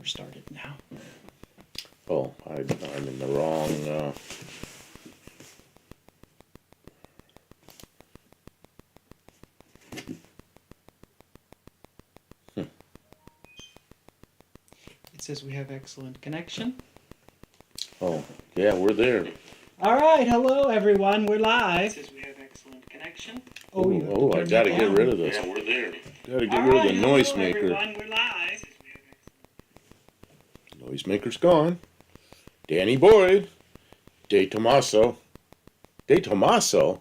we're started now. Oh, I'm in the wrong. It says we have excellent connection. Oh, yeah, we're there. All right, hello everyone. We're live. It says we have excellent connection. Oh, you have to turn I gotta that get down. rid of this. Yeah, we're there. Gotta get All rid right, of the hello, noisemaker. everyone. We're live. Noisemaker's gone. Danny Boyd. De Tomaso. De Tomaso?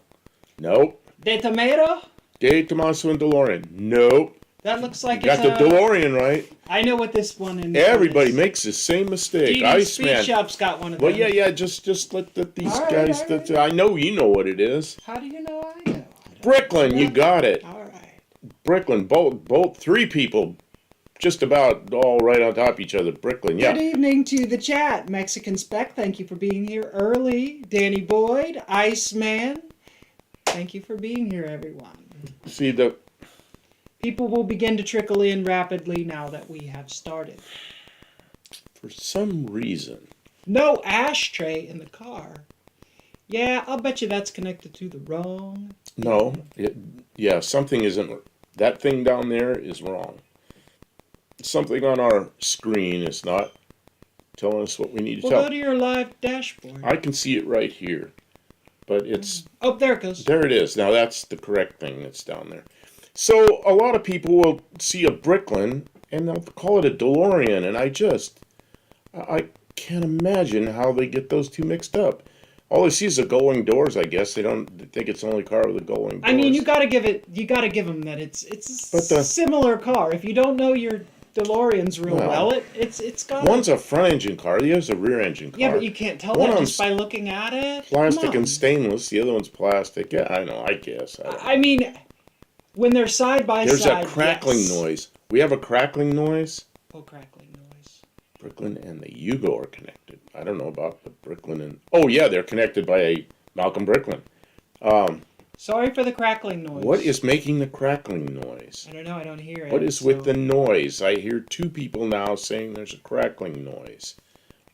Nope. De Tomato? De Tomaso and DeLorean. Nope. That looks like Got it's the DeLorean right. I know what this one is. Everybody makes the same mistake. DD Speed Iceman. Shop's got one of Well, them. yeah. Just let these All right, guys. all right. I know you know what it is. How do you know I know? Bricklin, you got it. All right. Bricklin, both three people, just about all right on top of each other. Bricklin, yeah. Good evening to the chat. Mexican Spec, thank you for being here early. Danny Boyd, Iceman, thank you for being here, everyone. See the. People will begin to trickle in rapidly now that we have started. For some reason. No ashtray in the car. Yeah, I'll bet you that's connected to the wrong. No. Yeah, something isn't. That thing down there is wrong. Something on our screen is not telling us what we need to Well, tell. go to your live dashboard. I can see it right here. But it's. Oh, there it goes. There it is. Now that's the correct thing that's down there. So a lot of people will see a Bricklin and they'll call it a DeLorean, and I can't imagine how they get those two mixed up. All they see is the going doors, I guess. They think it's the only car with the going doors. I mean, you gotta give them that it's a But similar car. If you don't know your DeLoreans real well, it's got one's a front engine car, the other's a rear engine car. Yeah, but you can't tell One that of just by looking at it. Plastic and stainless, the other one's plastic. Yeah, I know, I guess. I mean, when they're side by There's side, a crackling yes. noise. We have a crackling noise. Oh, crackling noise. Bricklin and the Yugo are connected. I don't know about the Bricklin and... Oh, yeah, they're connected by a Malcolm Bricklin. Sorry for the crackling noise. What is making the crackling noise? I don't know. I don't hear it. What is with the noise? I hear two people now saying there's a crackling noise.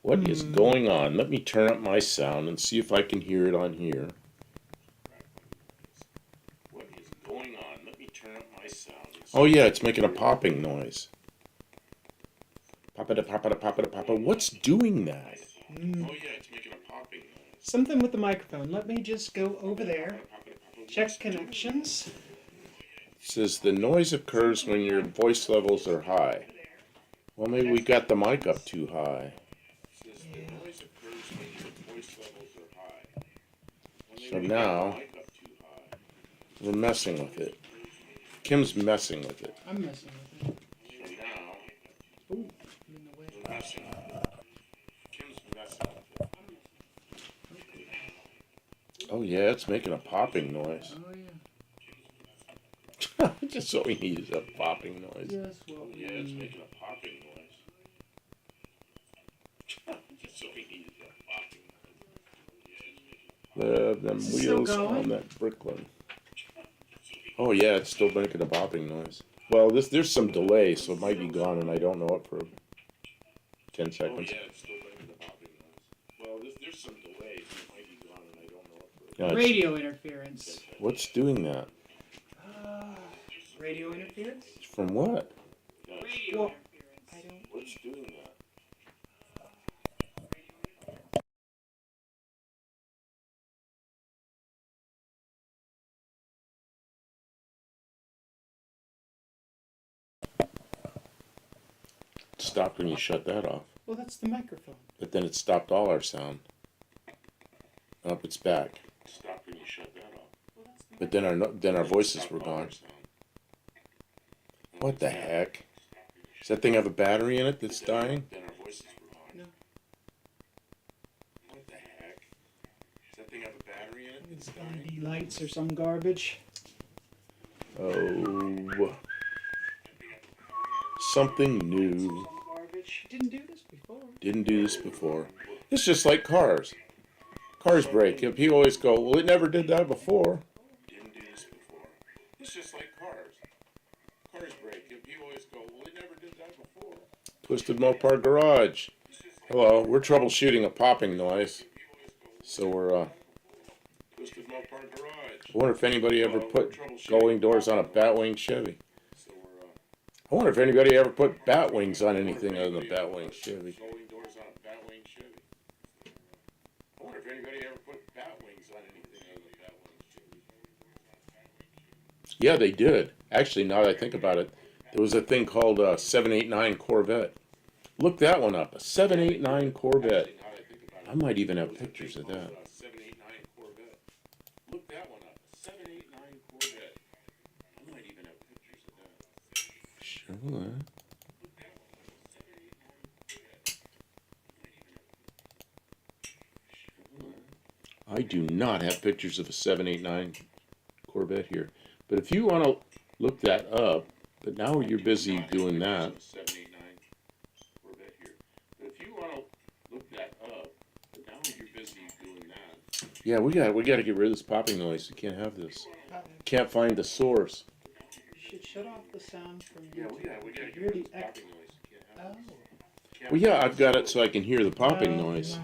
What is going on? Let me turn up my sound and see if I can hear it on here. What is going on? Let me turn up my sound. Oh, yeah, it's making a popping noise. Papa. What's doing that? Oh, yeah, it's making a popping noise. Something with the microphone. Let me just go over there. Check connections. It says the noise occurs when your voice levels are high. Well, maybe we got the mic up too high. So now we're messing with it. Kim's messing with it. I'm messing with it. So now Ooh, I'm in the way. we're messing with it. Kim's messing with it. Oh yeah, it's making a popping noise. Oh yeah. Just what we need is a popping noise. Just what we Yeah, it's need. making a popping noise. Just what we need is a popping noise. Them Is it still wheels going? on that Bricklin. Oh yeah, it's still making a popping noise. Well, there's some delay, so it might be gone, and I don't know it for 10 seconds. Oh yeah, it's still making a popping noise. Well, there's some delay, so it might be gone, and I don't know it for. Yeah, Radio interference. what's doing that? Radio interference? From what? Radio interference. I don't. What's doing that? It stopped when you shut that off. Well, that's the microphone. But then it stopped all our sound. Up, it's back. Stopped when you shut that off. But then our voices were gone. What the heck? Does that thing have a battery in it that's dying? No. What the heck? Does that thing have a battery in it that's LED lights or some garbage. Oh. Something new. Some garbage. Didn't do this before. Didn't do this before. It's just like cars. Cars break. People always go, well, it never did that before. Didn't do this before. It's just like cars. Cars break. People always go, well, it never did that before. Twisted Mopar Garage. Hello, we're troubleshooting a popping noise. So we're, Twisted Mopar Garage. I wonder if anybody ever put going doors on a Batwing Chevy. I wonder if anybody ever put bat wings on anything other than a Batwing Chevy. I wonder if anybody ever put bat wings on anything other than Batwing Chevy. Yeah, they did. Actually, now that I think about it, there was a thing called a 789 Corvette. Look that one up. A 789 Corvette. I might even have pictures of that. Look that one up. A 789 Corvette. I might even have pictures of that. Chevrolet. I do not have pictures of a 789 Corvette here. But if you want to look that up, but now you're busy doing that. Yeah, we got to get rid of this popping noise. We can't have this. Can't find the source. You should shut off the sound from Yeah, YouTube. we got to Hear get rid of the this echo. popping noise. We can't have this. Oh. Well, yeah, I've got it so I can hear the popping noise. No.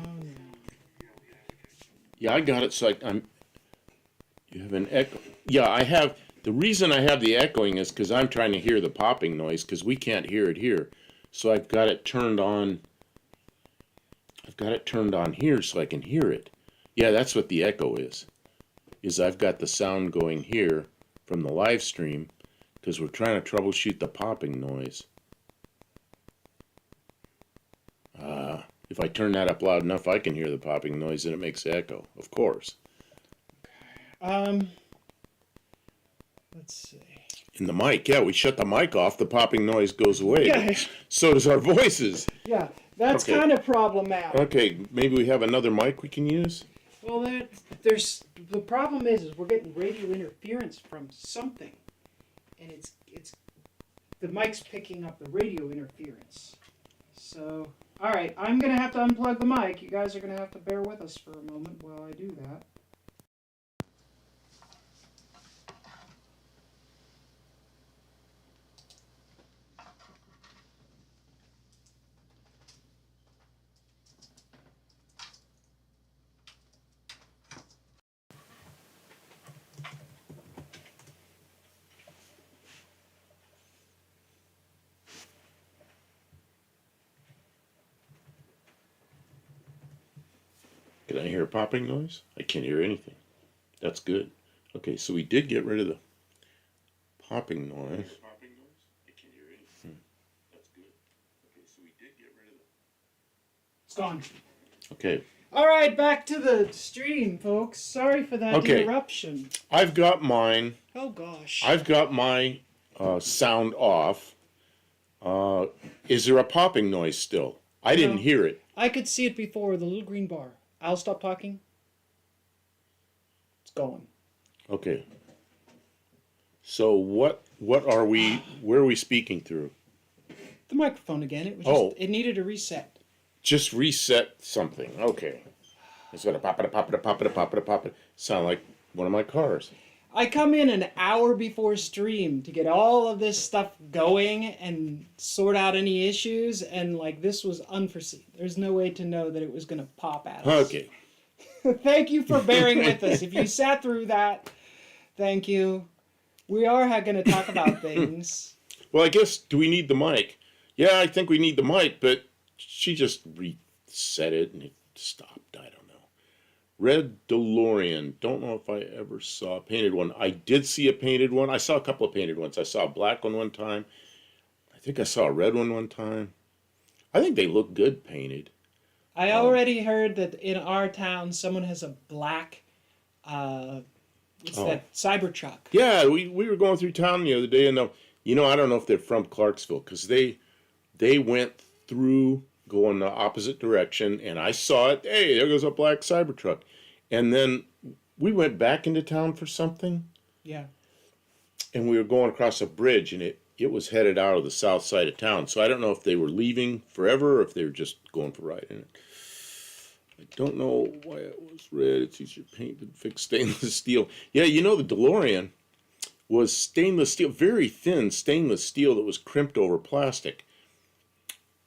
Yeah, I got it so you have an echo. Yeah, I have. The reason I have the echoing is because I'm trying to hear the popping noise because we can't hear it here. So I've got it turned on. I've got it turned on here so I can hear it. Yeah, that's what the echo is. I've got the sound going here from the live stream because we're trying to troubleshoot the popping noise. If I turn that up loud enough, I can hear the popping noise and it makes echo, of course. Let's see. In the mic, yeah, we shut the mic off, the popping noise goes away. Yeah. So does our voices. Yeah, that's Okay. kind of problematic. Okay, maybe we have another mic we can use? Well, there's the problem is we're getting radio interference from something, and it's the mic's picking up the radio interference. So, all right, I'm gonna have to unplug the mic. You guys are gonna have to bear with us for a moment while I do that. Can I hear a popping noise? I can't hear anything. That's good. Okay, so we did get rid of the popping noise. It's gone. Okay, All right, back to the stream, folks. Sorry for that Okay. interruption. I've got mine. Oh gosh. I've got my sound off. Is there a popping noise still? I didn't No. hear it. I could see it before, the little green bar. I'll stop talking. It's going. Okay. So what are we? Where are we speaking through? The microphone again. It was Oh. just, it needed a reset. Just reset something. Okay. It's gonna pop it, pop it, pop it, pop it, pop it. Sound like one of my cars. I come in an hour before stream to get all of this stuff going and sort out any issues, and like this was unforeseen. There's no way to know that it was going to pop at us. Okay. Thank you for bearing with us. If you sat through that, thank you. We are going to talk about things. Well, I guess, do we need the mic? Yeah, I think we need the mic, but she just reset it and it stopped. I don't know. Red DeLorean. Don't know if I ever saw a painted one. I did see a painted one. I saw a couple of painted ones. I saw a black one time. I think I saw a red one time. I think they look good painted. I already heard that in our town someone has a black, what's that, Cybertruck. Yeah, we were going through town the other day, and I don't know if they're from Clarksville, because they went through going the opposite direction, and I saw it. Hey, there goes a black Cybertruck. And then we went back into town for something, Yeah. and we were going across a bridge, and it was headed out of the south side of town. So I don't know if they were leaving forever or if they were just going for a ride in it. I don't know why it was red. It's easier paint than fixed stainless steel. Yeah, the DeLorean was stainless steel, very thin stainless steel that was crimped over plastic.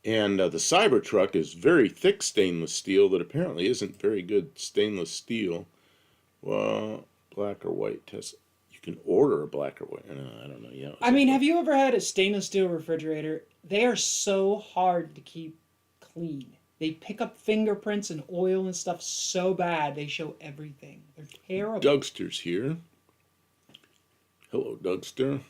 And the Cybertruck is very thick stainless steel that apparently isn't very good stainless steel. Well, black or white test. You can order a black or white. I don't know. Yeah. I mean, have you ever had a stainless steel refrigerator? They are so hard to keep clean. They pick up fingerprints and oil and stuff so bad. They show everything. They're terrible. Dougster's here. Hello, Dougster.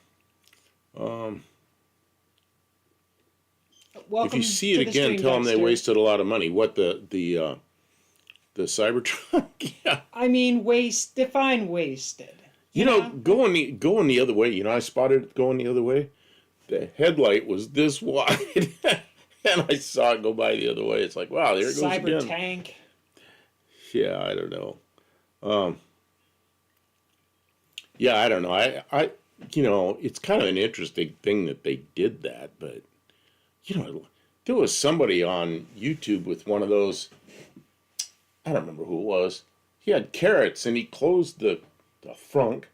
Welcome If you see to it the again, stream, tell them they Dexter. wasted a lot of money. What the Cybertruck? Yeah. I mean, define wasted. You know, going the other way. You know, I spotted it going the other way. The headlight was this wide, and I saw it go by the other way. It's like, wow, there it goes Cyber again. tank. Yeah, I don't know. Yeah, I don't know. I, you know, it's kind of an interesting thing that they did that, but you know, there was somebody on YouTube with one of those. I don't remember who it was. He had carrots, and he closed the frunk,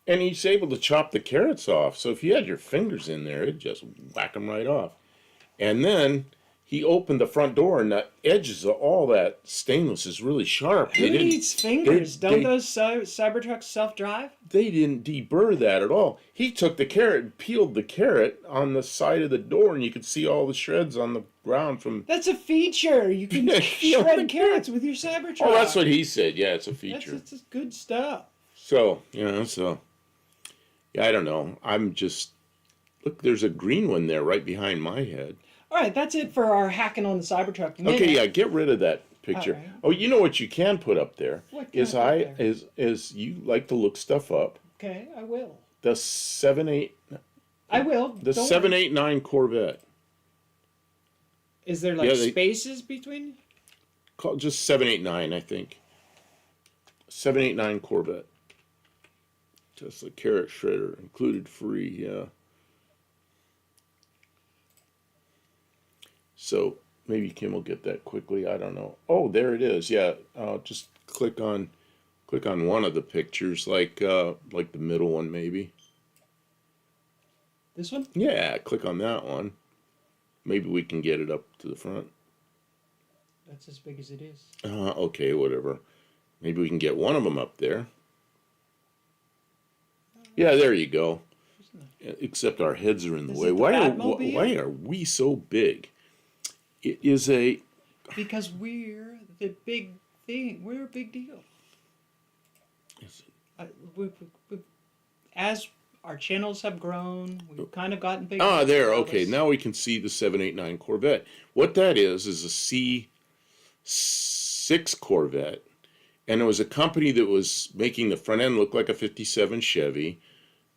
and he's able to chop the carrots off. So if you had your fingers in there, it'd just whack them right off. And then he opened the front door, and the edges of all that stainless is really sharp. Who needs fingers? Don't they- those Cybertrucks self-drive? They didn't deburr that at all. He took the carrot and peeled the carrot on the side of the door, and you could see all the shreds on the ground from. That's a feature. You can Yeah, shred carrots with your Cybertruck. Oh, that's what he said. Yeah, it's a feature. That's just good stuff. So, you know, yeah, I don't know. I'm just, look, there's a green one there right behind my head. All right, that's it for our hacking on the Cybertruck minute. Okay, yeah, get rid of that picture. All right. Oh, you know what you can put up there? What can I put there? Is you like to look stuff up. Okay, I will. The 7.8 I will. the Don't 789 Corvette. Is there like Yeah, they- spaces between? Call just 789, I think. 789 Corvette. Tesla carrot shredder included free, yeah. So maybe Kim will get that quickly. I don't know. Oh, there it is. Yeah, just click on one of the pictures, like the middle one, maybe. This one? Yeah, click on that one. Maybe we can get it up to the front. That's as big as it is. Okay, whatever. Maybe we can get one of them up there. Yeah, there you go. Except our heads are in the Is way. it the Batmobile? Why are we so big? It is a. Because we're the big thing. We're a big deal. As our channels have grown, we've kind of gotten bigger. Ah, there. Okay, now we can see the 789 Corvette. What that is a C6 Corvette, and it was a company that was making the front end look like a 57 Chevy.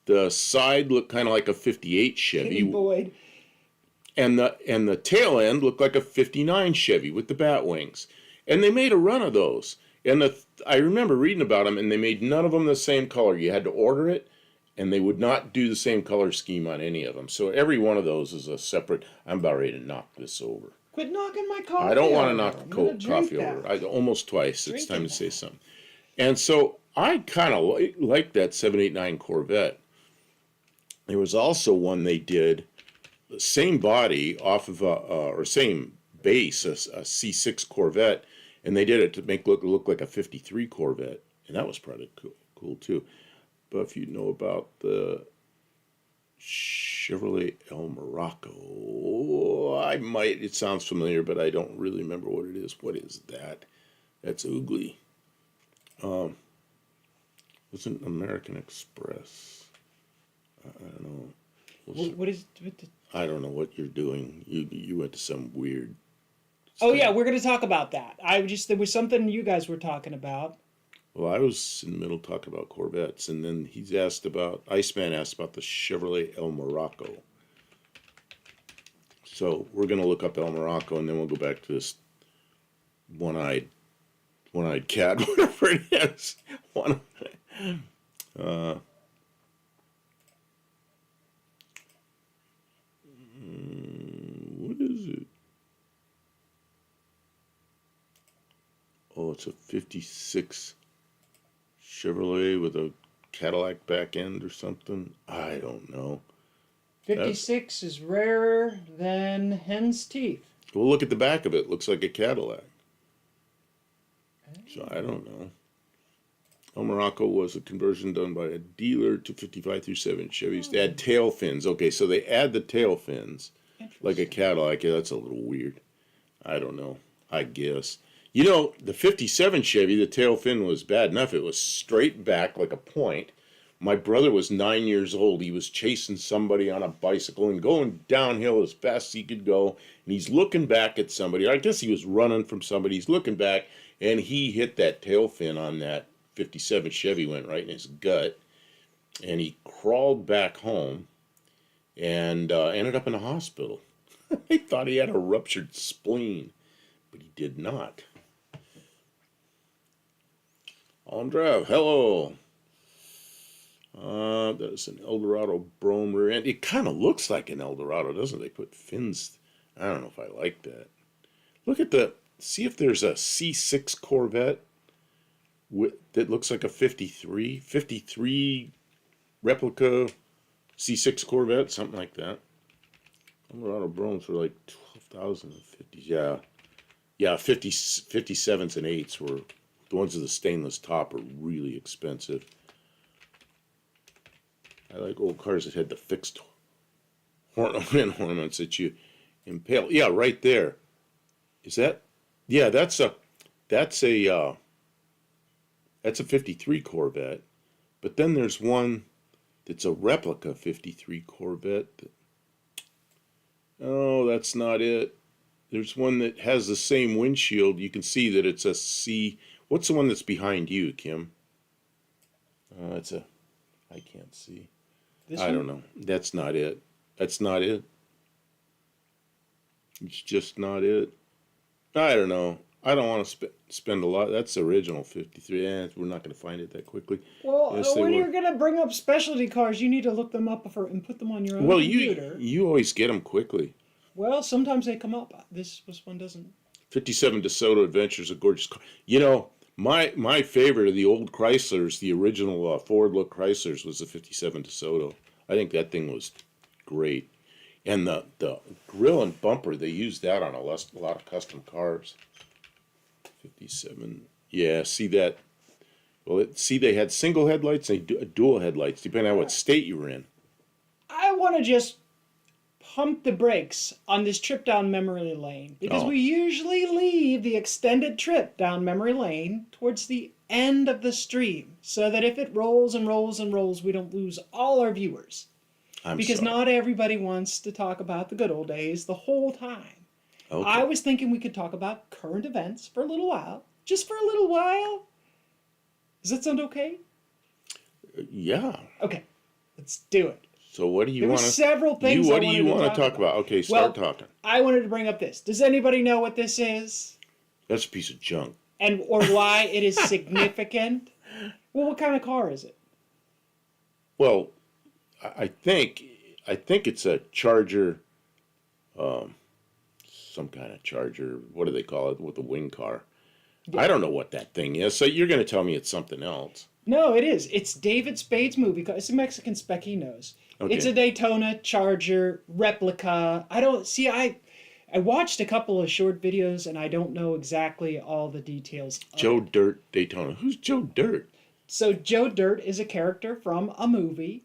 The side looked kind of like a 58 Chevy. Kitty Boyd. And the tail end looked like a 59 Chevy with the bat wings. And they made a run of those. And I remember reading about them, and they made none of them the same color. You had to order it, and they would not do the same color scheme on any of them. So every one of those is a separate. I'm about ready to knock this over. Quit knocking my coffee. I don't want to over. knock I'm the gonna drink coffee that. over. Almost twice. It's Drinking time to that. say something. And so I kind of like that 789 Corvette. There was also one they did, the same body off of or same base, a C6 Corvette, and they did it to make look like a 53 Corvette, and that was pretty cool too. But if you know about the Chevrolet El Morocco, it sounds familiar, but I don't really remember what it is. What is that? That's ugly. Wasn't American Express. I don't know. What is? I don't know what you're doing. You went to some weird. Oh stuff. yeah, we're gonna talk about that. There was something you guys were talking about. Well, I was in the middle talking about Corvettes, and then Iceman asked about the Chevrolet El Morocco. So we're gonna look up El Morocco, and then we'll go back to this one-eyed cat, whatever it is. What is it? Oh, it's a 56 Chevrolet with a Cadillac back end or something. I don't know. 56 is rarer than hen's teeth. Well, look at the back of it. Looks like a Cadillac. So I don't know. El Morocco was a conversion done by a dealer to 55 through 7 Chevys. They add tail fins. Okay, so they add the tail fins like a Cadillac. Yeah, that's a little weird. I don't know. I guess. You know, the 57 Chevy, the tail fin was bad enough. It was straight back like a point. My brother was 9 years old. He was chasing somebody on a bicycle and going downhill as fast as he could go. And he's looking back at somebody. I guess he was running from somebody. He's looking back, and he hit that tail fin on that 57 Chevy, went right in his gut. And he crawled back home and ended up in the hospital. They thought he had a ruptured spleen, but he did not. Andrew, hello. That's an Eldorado Brome rear end. It kind of looks like an Eldorado, doesn't it? They put fins. I don't know if I like that. Look at see if there's a C6 Corvette that looks like a 53 replica C6 Corvette, something like that. Eldorado Bromes were like 12,000 and 50s. Yeah, 57s and 8s were, the ones with the stainless top are really expensive. I like old cars that had the fixed ornaments that you impale. Yeah, right there. Is that? Yeah, that's a 53 Corvette. But then there's one that's a replica 53 Corvette. Oh, that's not it. There's one that has the same windshield. You can see that it's a C. What's the one that's behind you, Kim? I can't see. I don't know. That's not it. That's not it. It's just not it. I don't know. I don't want to spend a lot. That's the original 53. We're not going to find it that quickly. Well, Yes, when you're going to bring up specialty cars, you need to look them up and put them on your own computer. Well, you always get them quickly. Well, sometimes they come up. This one doesn't. 57 DeSoto Adventure is a gorgeous car. You know, my favorite of the old Chryslers, the original Ford look Chryslers, was the 57 DeSoto. I think that thing was great. And the grill and bumper, they used that on a lot of custom cars. 57. Yeah, see that? Well, they had single headlights and dual headlights, depending on what state you were in. I want to just pump the brakes on this trip down memory lane because we usually leave the extended trip down memory lane towards the end of the stream so that if it rolls and rolls and rolls, we don't lose all our viewers. Because not everybody wants to talk about the good old days the whole time. Okay. I was thinking we could talk about current events for a little while. Just for a little while. Does that sound okay? Yeah. Okay. Let's do it. So what do you want to... There were several things What do you want to talk about? Okay, start talking. I wanted to bring up this. Does anybody know what this is? That's a piece of junk. Or why it is significant? Well, what kind of car is it? Well, I think it's a Charger, some kind of Charger. What do they call it with a wing car? Yeah. I don't know what that thing is. So you're going to tell me it's something else? No, it is. It's David Spade's movie car. It's a Mexican spec. He knows. Okay. It's a Daytona Charger replica. I watched a couple of short videos and I don't know exactly all the details. Joe Dirt Daytona. Who's Joe Dirt? So Joe Dirt is a character from a movie.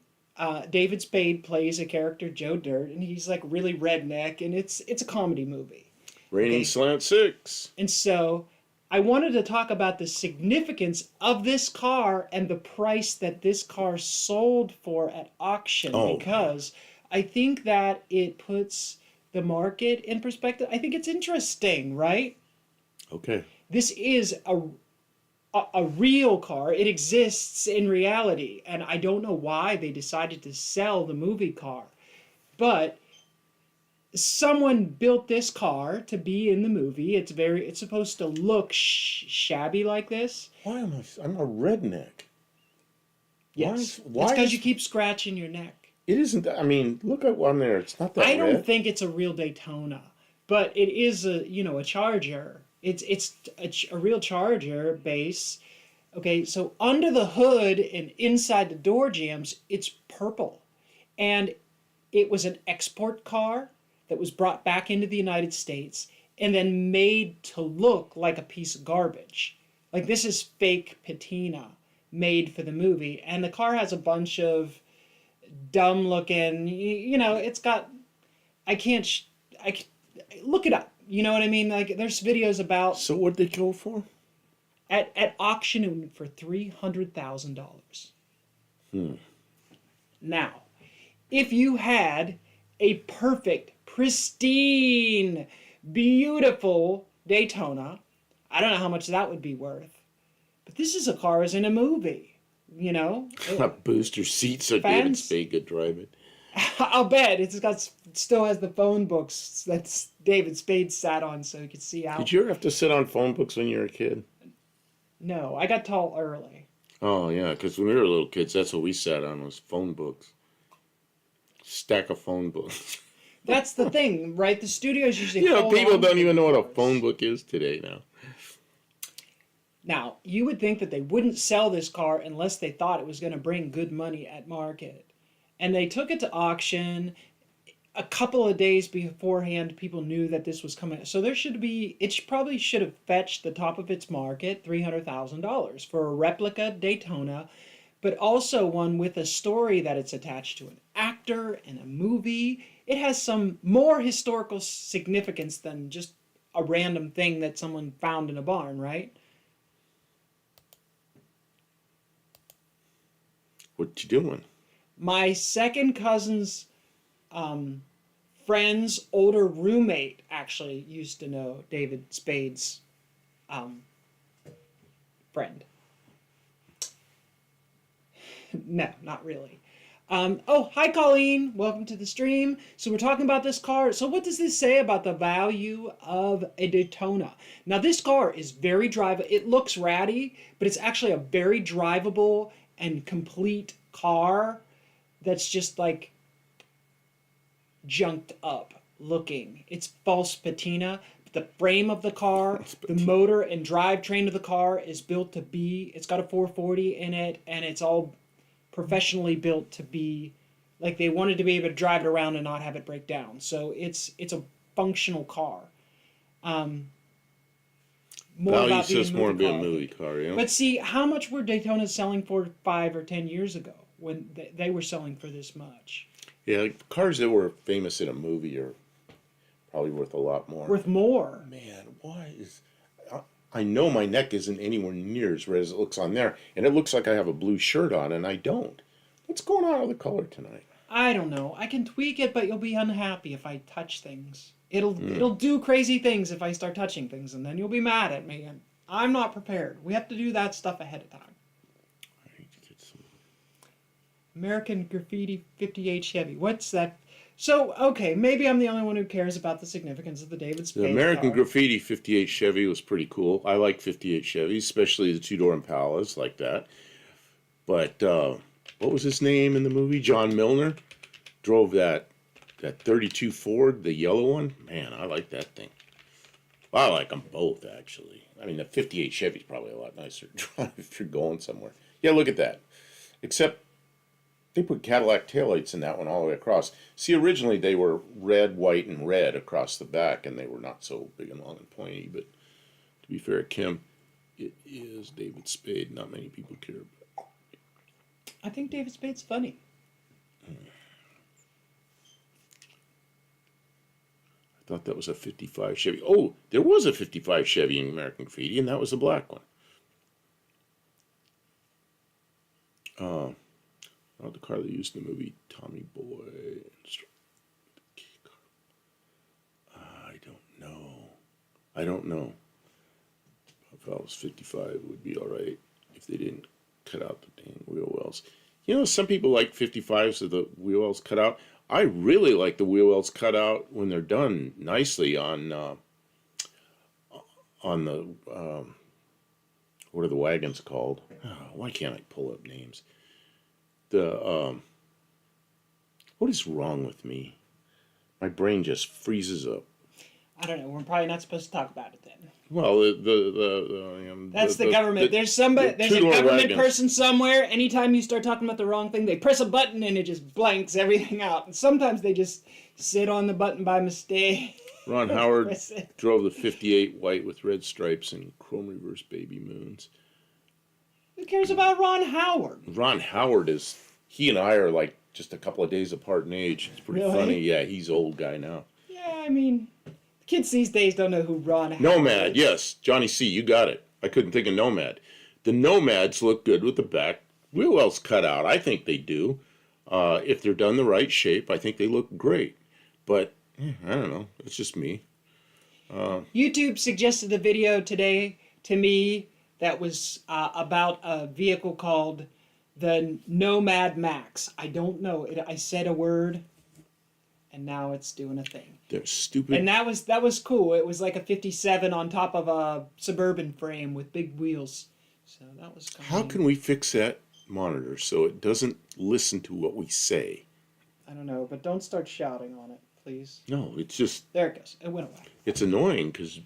David Spade plays a character, Joe Dirt, and he's like really redneck, and it's a comedy movie. Raining Slant 6. And so I wanted to talk about the significance of this car and the price that this car sold for at auction because I think that it puts the market in perspective. I think it's interesting, right? Okay. This is a real car. It exists in reality, and I don't know why they decided to sell the movie car, but someone built this car to be in the movie. It's supposed to look shabby like this. Why am I'm a redneck? Yes, why it's because you keep scratching your neck. It isn't. I mean, look at one there. It's not that. I don't think it's a real Daytona, but it is a Charger. It's a real Charger base. Okay, so under the hood and inside the door jambs, it's purple. And It was an export car that was brought back into the United States and then made to look like a piece of garbage. Like, this is fake patina made for the movie, and the car has a bunch of dumb looking, it's got, I can't, look it up. You know what I mean? Like, there's videos about So what'd they go for? at auction for $300,000. Now, if you had a perfect, pristine, beautiful Daytona, I don't know how much that would be worth. But this is a car as in a movie, you know? A booster seat so David Fans- Spade could drive it. I'll bet it still has the phone books that David Spade sat on, so you could see how. Did you ever have to sit on phone books when you were a kid? No, I got tall early. Oh, yeah, because when we were little kids, that's what we sat on, was phone books. Stack of phone books. That's the thing, right? The studios usually. You know, hold people on to don't even know what a cars. phone book is today now. Now, you would think that they wouldn't sell this car unless they thought it was going to bring good money at market. And they took it to auction. A couple of days beforehand, people knew that this was coming. So probably should have fetched the top of its market, $300,000 for a replica Daytona, but also one with a story that it's attached to an actor and a movie. It has some more historical significance than just a random thing that someone found in a barn, right? What you doing? My second cousin's friend's older roommate actually used to know David Spade's friend. No, not really. Oh, hi, Colleen. Welcome to the stream. So we're talking about this car. So what does this say about the value of a Daytona? Now, this car is very drivable. It looks ratty, but it's actually a very drivable and complete car that's just like junked up looking. It's false patina. The frame of the car, the motor and drivetrain of the car is built to be, it's got a 440 in it, and it's all professionally built to be, like, they wanted to be able to drive it around and not have it break down. So it's a functional car. Value says more than being a movie car, yeah. But see, how much were Daytonas selling for 5 or 10 years ago when they were selling for this much? Yeah, like, cars that were famous in a movie are probably worth a lot more. Worth more. Man, why is... I know my neck isn't anywhere near as red as it looks on there, and it looks like I have a blue shirt on, and I don't. What's going on with the color tonight? I don't know. I can tweak it, but you'll be unhappy if I touch things. It'll do crazy things if I start touching things, and then you'll be mad at me. And I'm not prepared. We have to do that stuff ahead of time. I need to get some... American Graffiti 58 Chevy. What's that? So, okay, maybe I'm the only one who cares about the significance of the David Spade The American car. Graffiti 58 Chevy was pretty cool. I like 58 Chevys, especially the two-door Impalas like that. But what was his name in the movie? John Milner drove that 32 Ford, the yellow one. Man, I like that thing. I like them both, actually. I mean, the 58 Chevy's probably a lot nicer to drive if you're going somewhere. Yeah, look at that. Except they put Cadillac taillights in that one all the way across. See, originally they were red, white, and red across the back, and they were not so big and long and pointy. But to be fair, Kim, it is David Spade. Not many people care about. I think David Spade's funny. I thought that was a 55 Chevy. Oh, there was a 55 Chevy in American Graffiti, and that was the black one. Not the car they used in the movie Tommy Boy. I don't know. If I was 55, it would be all right if they didn't cut out the dang wheel wells. You know, some people like 55s with the wheel wells cut out. I really like the wheel wells cut out when they're done nicely on the what are the wagons called? Oh, why can't I pull up names? What is wrong with me? My brain just freezes up. I don't know. We're probably not supposed to talk about it then. Well, That's the government. There's a two-door government wagons. person somewhere. Anytime you start talking about the wrong thing, they press a button and it just blanks everything out. And sometimes they just sit on the button by mistake. Ron Howard Press it. drove the 58 white with red stripes and chrome reverse baby moons. Who cares about Ron Howard? Ron Howard he and I are like just a couple of days apart in age. It's pretty Really? funny. Yeah, he's an old guy now. Yeah, I mean, kids these days don't know who Ron Howard Nomad, is. yes. Johnny C., you got it. I couldn't think of Nomad. The Nomads look good with the back wheel wells cut out. I think they do. If they're done the right shape, I think they look great. But, I don't know. It's just me. YouTube suggested a video today to me that was about a vehicle called the Nomad Max. I don't know. I said a word, and now it's doing a thing. They're stupid. And that was cool. It was like a 57 on top of a Suburban frame with big wheels. So that was kind How can we fix that monitor so it doesn't listen to what we say? I don't know, but don't start shouting on it, please. No, it's just, There it goes. It went away. it's annoying because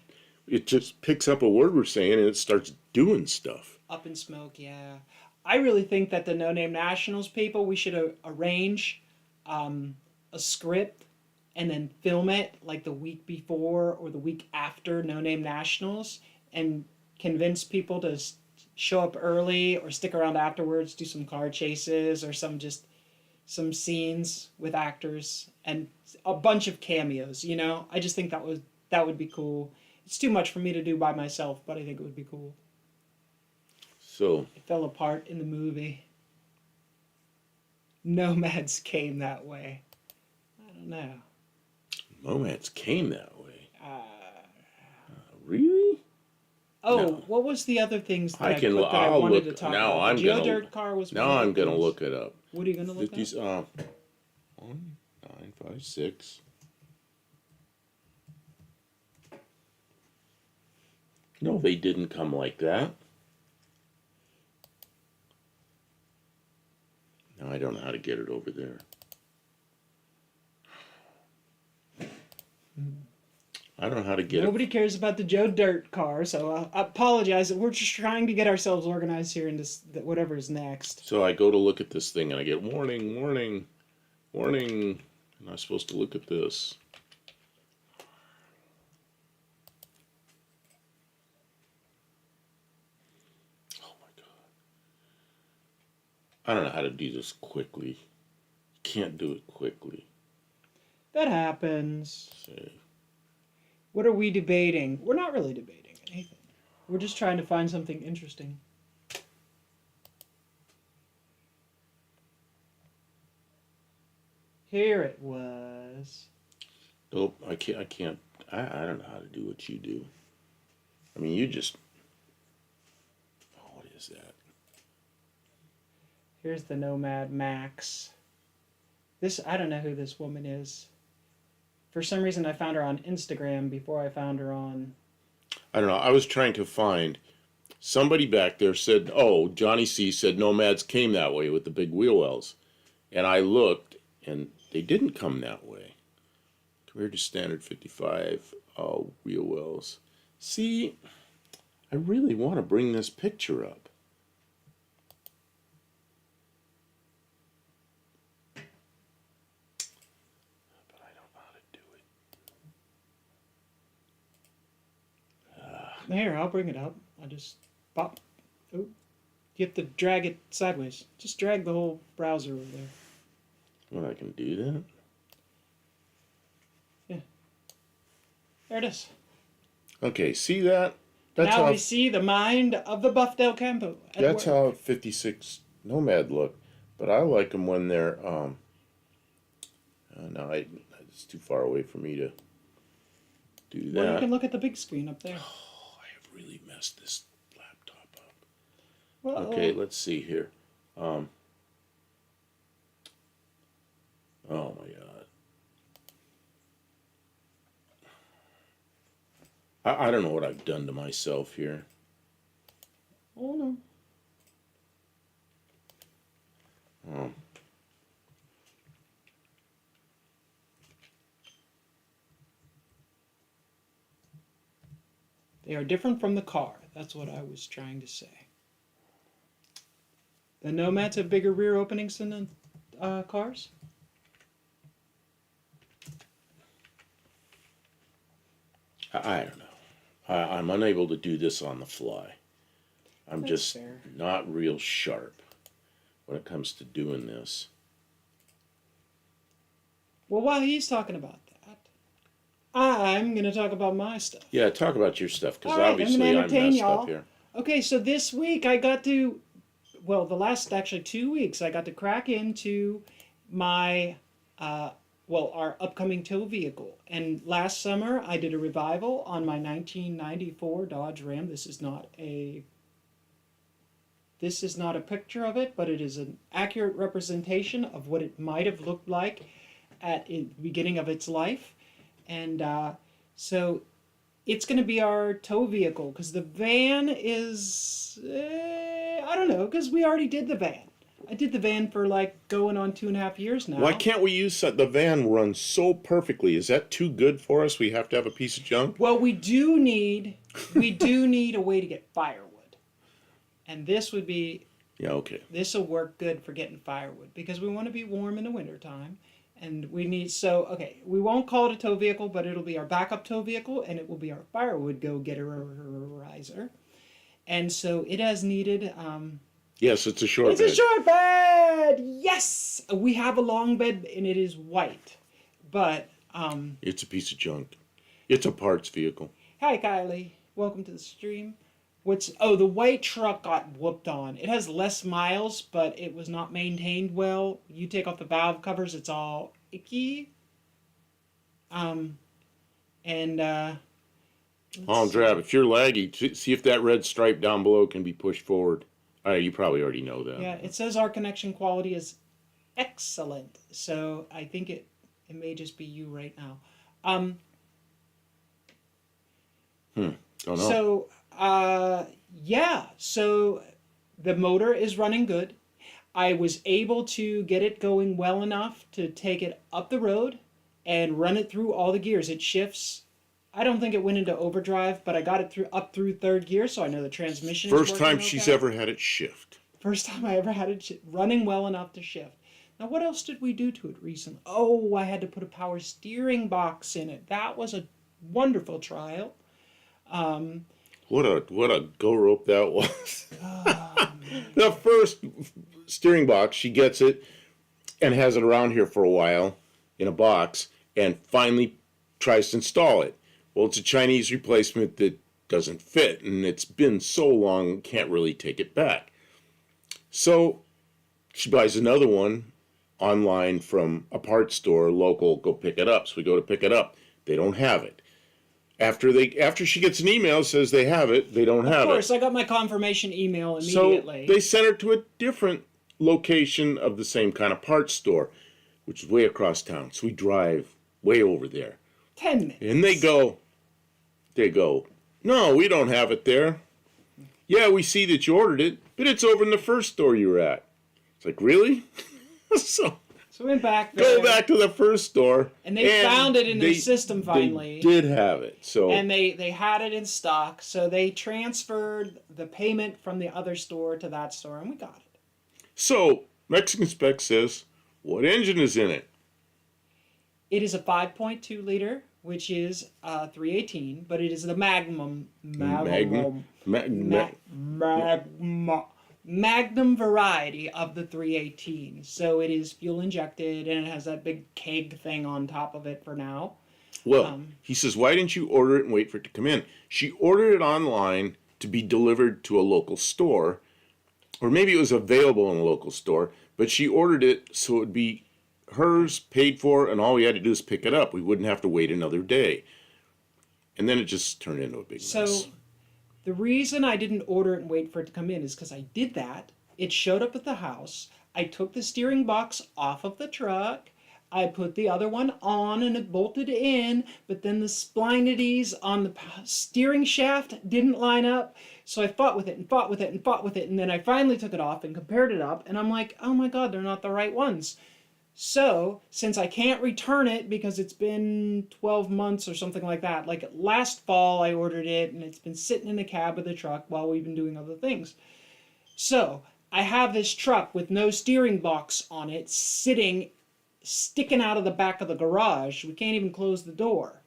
it just picks up a word we're saying and it starts doing stuff. Up in smoke, yeah. I really think that the No Name Nationals people, we should arrange a script and then film it like the week before or the week after No Name Nationals and convince people to show up early or stick around afterwards, do some car chases or some scenes with actors and a bunch of cameos, you know? I just think that would be cool. It's too much for me to do by myself, but I think it would be cool. So, It fell apart in the movie. Nomads came that way. I don't know. Nomads came that way. Really? Oh, No. what was the other things that I I can. put that I I'll wanted look. to talk Now about? I'm The gonna. Geodirt car was one Now of the I'm gonna things. look it up. What are you gonna look These, up? 1, 9, 5, 6. No, they didn't come like that. Now I don't know how to get it over there. I don't know how to get Nobody cares about the Joe Dirt car, so I apologize. We're just trying to get ourselves organized here in this whatever is next. it. So I go to look at this thing and I get warning, warning, warning. And I'm supposed to look at this. Oh my God. I don't know how to do this quickly. Can't do it quickly. That happens. So, What are we debating? We're not really debating anything. We're just trying to find something interesting. Here it was. nope, I can't. I don't know how to do what you do. I mean, you just. Oh, what is that? Here's the Nomad Max. I don't know who this woman is. For some reason, I found her on Instagram before I found her on. I don't know. I was trying to find somebody back there said, "Oh, Johnny C said Nomads came that way with the big wheel wells," and I looked, and they didn't come that way. Compared to standard 55 wheel wells. See, I really want to bring this picture up. But I don't know how to do it. Here, I'll bring it up. I'll just pop. Oh, you have to drag it sideways. Just drag the whole browser over there. Well, I can do that. There it is. Okay, see that? That's now how we see the mind of the Buff Del Campo. at that's work. how 56 Nomad look. But I like them when they're no, it's too far away for me to do Well, you that. can look at the big screen up there. Oh, I have really messed this laptop up. Well, Okay, let's see here. Oh my God. I don't know what I've done to myself here. Oh no. Oh. They are different from the car. That's what I was trying to say. The Nomads have bigger rear openings than the cars? I don't know. I'm unable to do this on the fly. I'm That's just fair. not real sharp when it comes to doing this. Well, while he's talking about that, I'm going to talk about my stuff. Yeah, talk about your stuff, because All right, I'm obviously gonna I'm entertain messed y'all. up here. Okay, so this week I got to, well, the last actually 2 weeks, I got to crack into my, our upcoming tow vehicle. And last summer I did a revival on my 1994 Dodge Ram. This is not a picture of it, but it is an accurate representation of what it might have looked like at the beginning of its life. And so it's going to be our tow vehicle, because the van is, I don't know, because we already did the van. I did the van for like going on 2.5 years now. Why can't we use the van runs so perfectly? Is that too good for us? We have to have a piece of junk? Well, we do need a way to get firewood. And this would be, Yeah, okay. this will work good for getting firewood, because we want to be warm in the wintertime. And we need, so, okay, we won't call it a tow vehicle, but it'll be our backup tow vehicle, and it will be our firewood go-getter-riser. And so it has needed, Yes, it's a short it's bed. a short bed! Yes! We have a long bed, and it is white. But, It's a piece of junk. It's a parts vehicle. hi, Kylie. Welcome to the stream. The white truck got whooped on. It has less miles, but it was not maintained well. You take off the valve covers, it's all icky. Drab, if you're laggy, see if that red stripe down below can be pushed forward. You probably already know that. Yeah, it says our connection quality is excellent. So I think it may just be you right now. Don't know. So, so the motor is running good. I was able to get it going well enough to take it up the road and run it through all the gears. It shifts. I don't think it went into overdrive, but I got it up through third gear, so I know the transmission First is time working she's okay. ever had it shift. First time I ever had it running well enough to shift. Now, what else did we do to it recently? Oh, I had to put a power steering box in it. That was a wonderful trial. What a go rope that was. Oh, The first steering box, she gets it and has it around here for a while in a box and finally tries to install it. Well, it's a Chinese replacement that doesn't fit, and it's been so long, can't really take it back. So she buys another one online from a parts store, local, go pick it up. So we go to pick it up. They don't have it. After she gets an email that says they have it, they don't have it. Of course, I got my confirmation email immediately. So they sent her to a different location of the same kind of parts store, which is way across town. So we drive way over there. 10 minutes. And they go, no, we don't have it there. Yeah, we see that you ordered it, but it's over in the first store you were at. It's like, really? So we went back there. go back to the first store. And they found it in their system finally. They did have it. So And they had it in stock, so they transferred the payment from the other store to that store, and we got it. So Mexican Spec says, what engine is in it? It is a 5.2 liter, which is 318, but it is the Magnum variety of the 318. So it is fuel injected, and it has that big keg thing on top of it for now. Well, he says, why didn't you order it and wait for it to come in? She ordered it online to be delivered to a local store, or maybe it was available in a local store, but she ordered it so it would be hers, paid for, and all we had to do is pick it up. We wouldn't have to wait another day. And then it just turned into a big mess. So the reason I didn't order it and wait for it to come in is because I did that. It showed up at the house. I took the steering box off of the truck. I put the other one on and it bolted in, but then the splinities on the steering shaft didn't line up. So I fought with it, and then I finally took it off and compared it up, and I'm like, oh my God, they're not the right ones. So, since I can't return it because it's been 12 months or something like that, like last fall I ordered it and it's been sitting in the cab of the truck while we've been doing other things. So, I have this truck with no steering box on it sticking out of the back of the garage. We can't even close the door.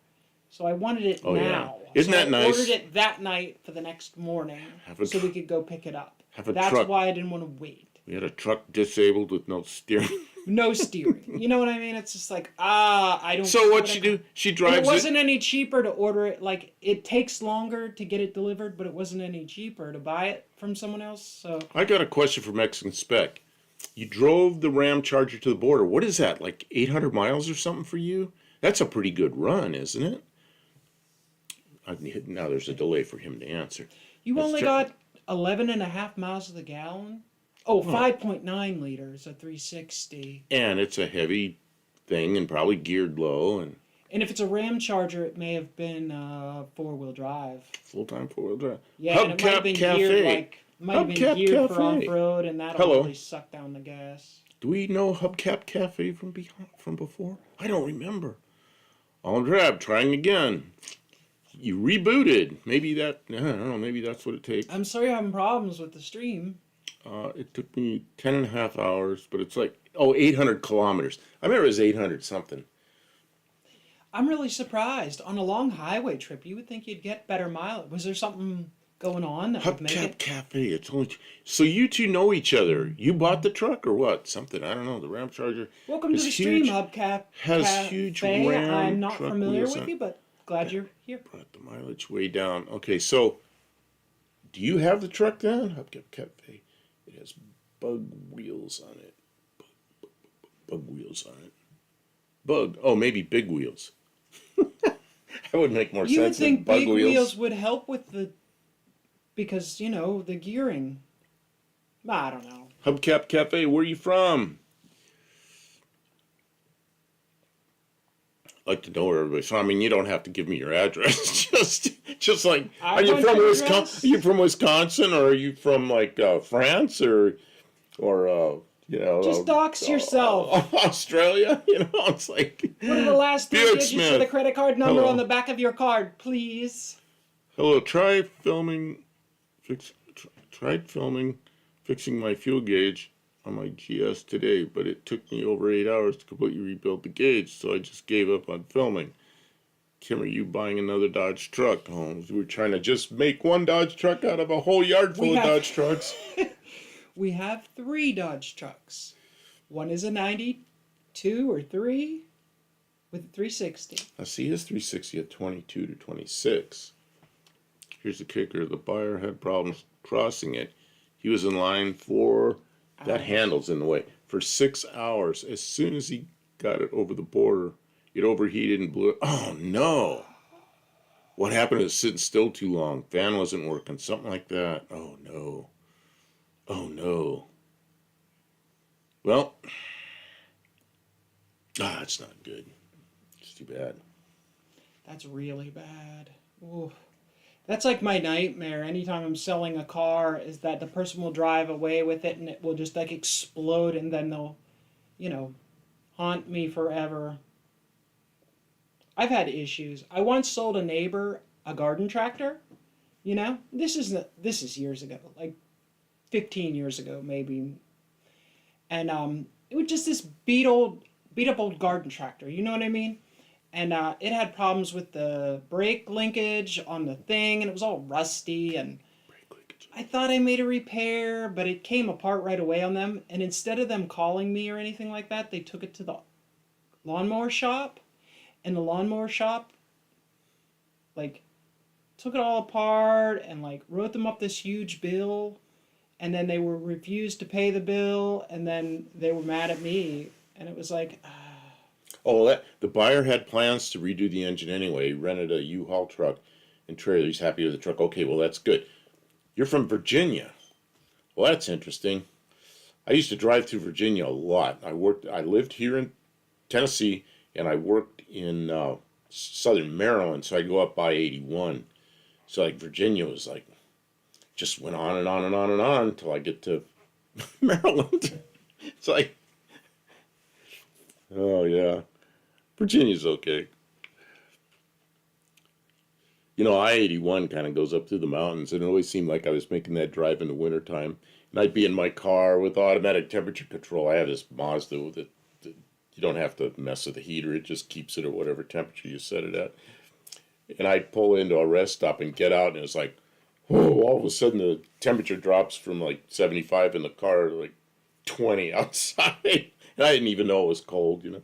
So I wanted it Oh, yeah. now. Isn't So that I nice? ordered it that night for the next morning so we could go pick it up. Have a That's truck. why I didn't want to wait. We had a truck disabled with no steering. No steering. You know what I mean? It's just like, I don't. So what she do? She And drives it wasn't any cheaper to order it. Like, it takes longer to get it delivered, but it wasn't any cheaper to buy it from someone else. So I got a question for Mexican Spec. You drove the Ram Charger to the border. What is that? Like 800 miles or something for you? That's a pretty good run, isn't it? Now there's a delay for him to answer. you Let's only check. got 11.5 miles to the gallon. Oh, 5.9 liters, a 360. And it's a heavy thing and probably geared low and And if it's a Ram Charger, it may have been four-wheel drive. full-time four-wheel drive. Yeah, and it might have been geared for off-road, and that'll Hello. really suck down the gas. Do we know Hubcap Cafe from before? I don't remember. All Drab, trying again. You rebooted. Maybe I don't know, maybe that's what it takes. I'm sorry you're having problems with the stream. It took me 10 and a half hours, but it's like, 800 kilometers. I remember it was 800 something. I'm really surprised. On a long highway trip, you would think you'd get better mileage. Was there something going on that would make Hubcap it? Cafe, it's only... So you two know each other. You bought the truck or what? Something, I don't know. The Ram Charger Welcome to is the stream, huge. Hubcap Has Cafe. huge Ram I'm not truck familiar wheels with on you, but glad you're here. Brought the mileage way down. Okay, so do you have the truck then? Hubcap Cafe. It has bug wheels on it. Bug wheels on it. Bug. Oh, maybe big wheels. That would make more You would sense than think bug big wheels. wheels would help with because, the gearing. I don't know. Hubcap Cafe, where are you from? I'd like to know where everybody's from. I mean, you don't have to give me your address. just like, I are you want from your Wisconsin? address. Are you from Wisconsin, or are you from like France, or Just dox yourself. Australia? It's like, What are the last three Buick digits of Smith. the credit card number Hello. on the back of your card, please? hello. Tried filming, fixing my fuel gauge on my GS today, but it took me over 8 hours to completely rebuild the gauge, so I just gave up on filming. Kim, are you buying another Dodge truck? Oh, we were trying to just make one Dodge truck out of a whole yard full We of have- Dodge trucks. We have 3 Dodge trucks. One is a 92 or 3 with a 360. I see his 360 at 22 to 26. Here's the kicker. The buyer had problems crossing it. He was in line for, that handle's in the way, for 6 hours. As soon as he got it over the border, it overheated and blew it. Oh, no. What happened? It was sitting still too long. Fan wasn't working. Something like that. Oh, no. Oh, no. Well, it's not good. It's too bad. That's really bad. Ooh. That's like my nightmare. Anytime I'm selling a car, is that the person will drive away with it and it will just like explode, and then they'll, haunt me forever. I've had issues. I once sold a neighbor a garden tractor. This is years ago, like 15 years ago maybe, and it was just this beat up old garden tractor. You know what I mean? And it had problems with the brake linkage on the thing, and it was all rusty. And I thought I made a repair, but it came apart right away on them. And instead of them calling me or anything like that, they took it to the lawnmower shop. And the lawnmower shop, took it all apart and, wrote them up this huge bill. And then they were refused to pay the bill, and then they were mad at me. And it was like... Oh, the buyer had plans to redo the engine anyway. He rented a U-Haul truck and trailer. He's happy with the truck. Okay, well, that's good. You're from Virginia. Well, that's interesting. I used to drive through Virginia a lot. I lived here in Tennessee, and I worked in southern Maryland, so I'd go up by 81. So, Virginia was just went on and on and on and on until I get to Maryland. It's Oh, yeah. Virginia's okay. You know, I-81 kind of goes up through the mountains, and it always seemed like I was making that drive in the wintertime. And I'd be in my car with automatic temperature control. I have this Mazda with it. You don't have to mess with the heater. It just keeps it at whatever temperature you set it at. And I'd pull into a rest stop and get out, and it's like, whoa, all of a sudden the temperature drops from like 75 in the car to like 20 outside. And I didn't even know it was cold, you know.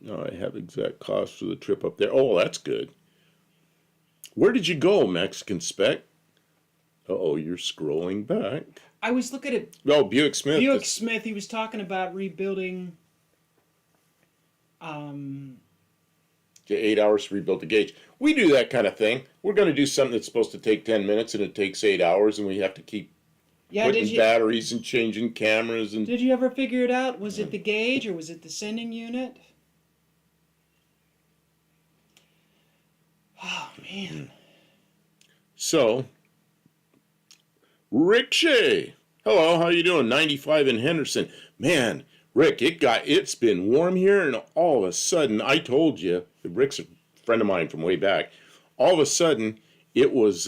No, I have exact cost for the trip up there. Oh, that's good. Where did you go, Mexican Spec? Uh-oh, you're scrolling back. I was looking at Oh, Buick Smith. Buick Smith. He was talking about rebuilding. 8 hours to rebuild the gauge. We do that kind of thing. We're going to do something that's supposed to take 10 minutes and it takes 8 hours, and we have to keep putting batteries and changing cameras. And did you ever figure it out? Was it the gauge or was it the sending unit? Oh, man. So, Rick Shea. Hello, how you doing? 95 in Henderson. Man, Rick, it's been warm here, and all of a sudden, I told you, Rick's a friend of mine from way back. All of a sudden, it was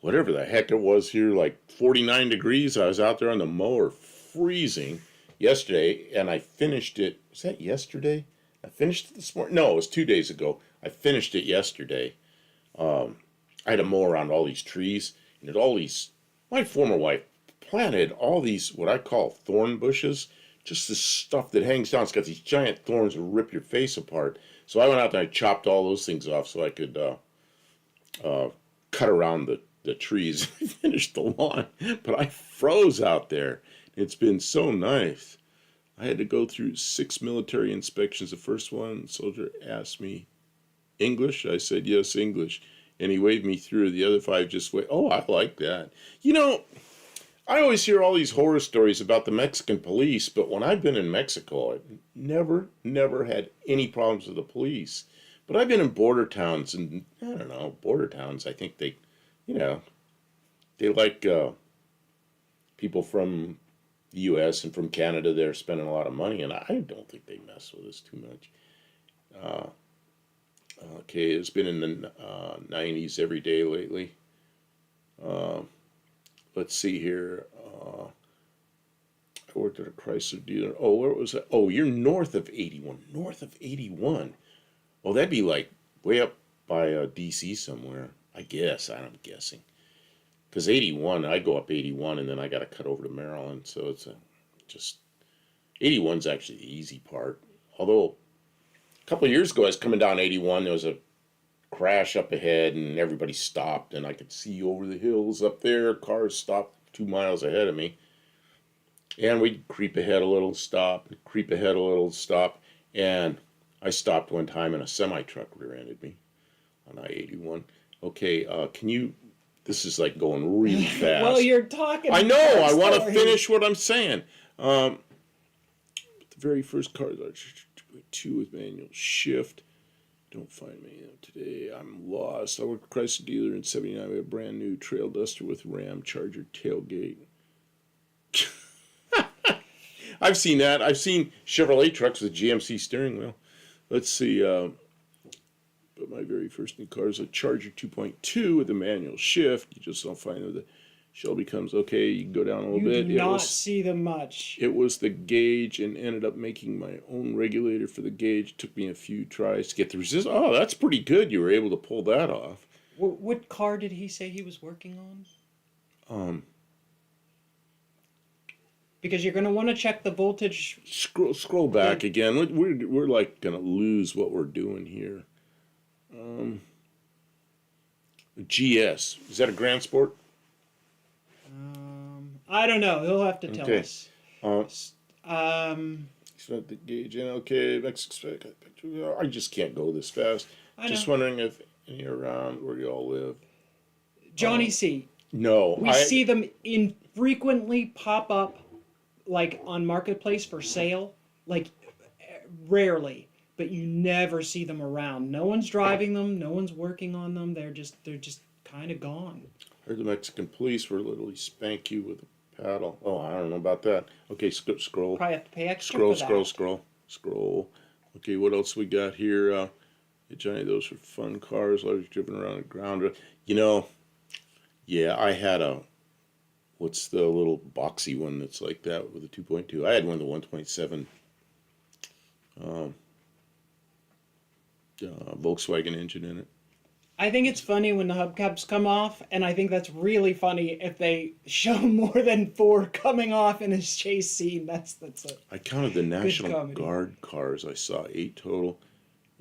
whatever the heck it was here, like 49 degrees. I was out there on the mower freezing yesterday, and I finished it. Was that yesterday? I finished it this morning. No, it was 2 days ago. I finished it yesterday. I had to mow around all these trees, and there's all these. My former wife planted all these what I call thorn bushes. Just this stuff that hangs down. It's got these giant thorns that rip your face apart. So I went out there and I chopped all those things off so I could cut around the trees. I finished the lawn, but I froze out there. It's been so nice. I had to go through 6 military inspections. The first one, the soldier asked me, English? I said, yes, English. And he waved me through. The other 5 just went, oh, I like that. You know, I always hear all these horror stories about the Mexican police, but when I've been in Mexico, I've never had any problems with the police. But I've been in border towns, and I don't know, border towns, I think they, you know, they like people from the U.S. and from Canada. They're spending a lot of money, and I don't think they mess with us too much. Okay, it's been in the 90s every day lately. Let's see here. I worked at a Chrysler dealer. Oh, where was that? Oh, you're north of 81. North of 81. Oh, that'd be like way up by D.C. somewhere. I guess. I'm guessing. Because 81, I go up 81, and then I got to cut over to Maryland. So it's just 81's actually the easy part. Although a couple of years ago, I was coming down 81. There was a crash up ahead, and everybody stopped, and I could see over the hills up there. Cars stopped 2 miles ahead of me, and we'd creep ahead a little, stop, creep ahead a little, stop, and I stopped one time, and a semi-truck rear-ended me on I-81. Okay, can you? This is like going really fast. Well, you're talking. I know. I want to finish what I'm saying. The very first car, 2 with manual shift. Don't find me today. I'm lost. I worked at a Chrysler dealer in 79. We had a brand new Trail Duster with Ram Charger tailgate. I've seen that. I've seen Chevrolet trucks with GMC steering wheel. Let's see. But my very first new car is a Charger 2.2 with a manual shift. You just don't find it. The Shelby comes, okay, you can go down a little bit. You do not see them much. It was the gauge, and ended up making my own regulator for the gauge. Took me a few tries to get the resistance. Oh, that's pretty good. You were able to pull that off. What car did he say he was working on? Because you're going to want to check the voltage. Scroll back again. We're like going to lose what we're doing here. GS. Is that a Grand Sport? I don't know. He'll have to tell us. It's not the gauge. Okay, I just can't go this fast. Just wondering if any around where you all live. Johnny C. No. We see them infrequently pop up, like on Marketplace for sale. Like, rarely. But you never see them around. No one's driving them. No one's working on them. They're just kind of gone. Heard the Mexican police were literally spank you with a paddle. Oh, I don't know about that. Okay, scroll. Probably have to pay extra Scroll, for that. scroll, scroll, scroll. Okay, what else we got here? Hey, Johnny, those are fun cars. Large driven around the ground. You know, yeah, I had what's the little boxy one that's like that with a 2.2? I had one of the 1.7 Volkswagen engine in it. I think it's funny when the hubcaps come off, and I think that's really funny if they show more than 4 coming off in a chase scene. That's it. I counted the National comedy. Guard cars. I saw 8 total,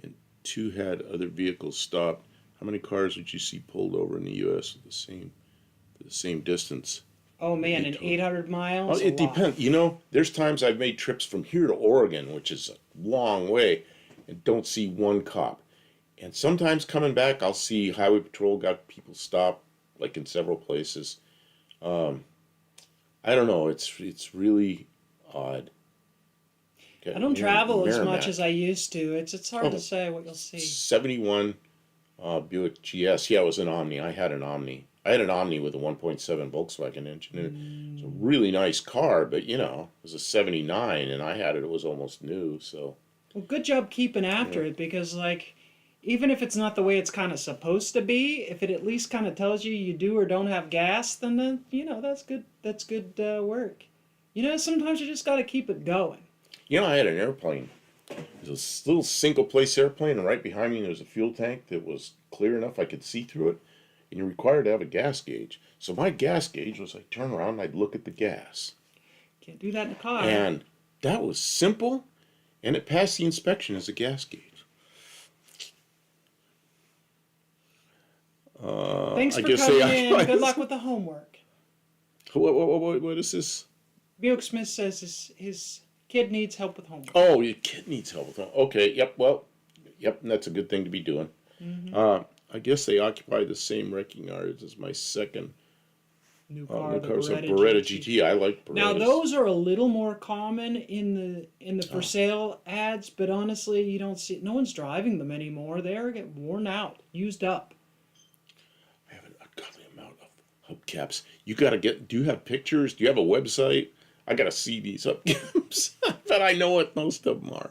and 2 had other vehicles stopped. How many cars would you see pulled over in the U.S. with the same distance? Oh man, in 800 miles. Oh, it depends. You know, there's times I've made trips from here to Oregon, which is a long way, and don't see one cop. And sometimes coming back, I'll see Highway Patrol got people stopped, like in several places. I don't know. It's really odd. I don't travel as much Merrimack. as I used to. It's hard to say what you'll see. 71 Buick GS. Yeah, it was an Omni. I had an Omni. I had an Omni with a 1.7 Volkswagen engine in it. It's a really nice car, but you know, it was a 79, and I had it. It was almost new. So. Well, good job keeping after it, because like, even if it's not the way it's kind of supposed to be, if it at least kind of tells you you do or don't have gas, then you know that's good. That's good work. You know, sometimes you just got to keep it going. You know, I had an airplane. There's a little single-place airplane, and right behind me there's a fuel tank that was clear enough I could see through it, and you're required to have a gas gauge. So my gas gauge was I'd turn around and I'd look at the gas. Can't do that in a car. And that was simple, and it passed the inspection as a gas gauge. Thanks I for guess coming they- in. Good luck with the homework. What is this? Buick Smith says his kid needs help with homework. Oh, your kid needs help with that. Okay, yep, well, yep, that's a good thing to be doing. I guess they occupy the same wrecking yards as my second New car, the Beretta GT. I like Berettas. Now those are a little more common in the for sale ads, but honestly, you don't see. No one's driving them anymore. They are getting worn out, used up. I have a godly amount of hubcaps. You gotta get. Do you have pictures? Do you have a website? I gotta see these hubcaps, but I know what most of them are.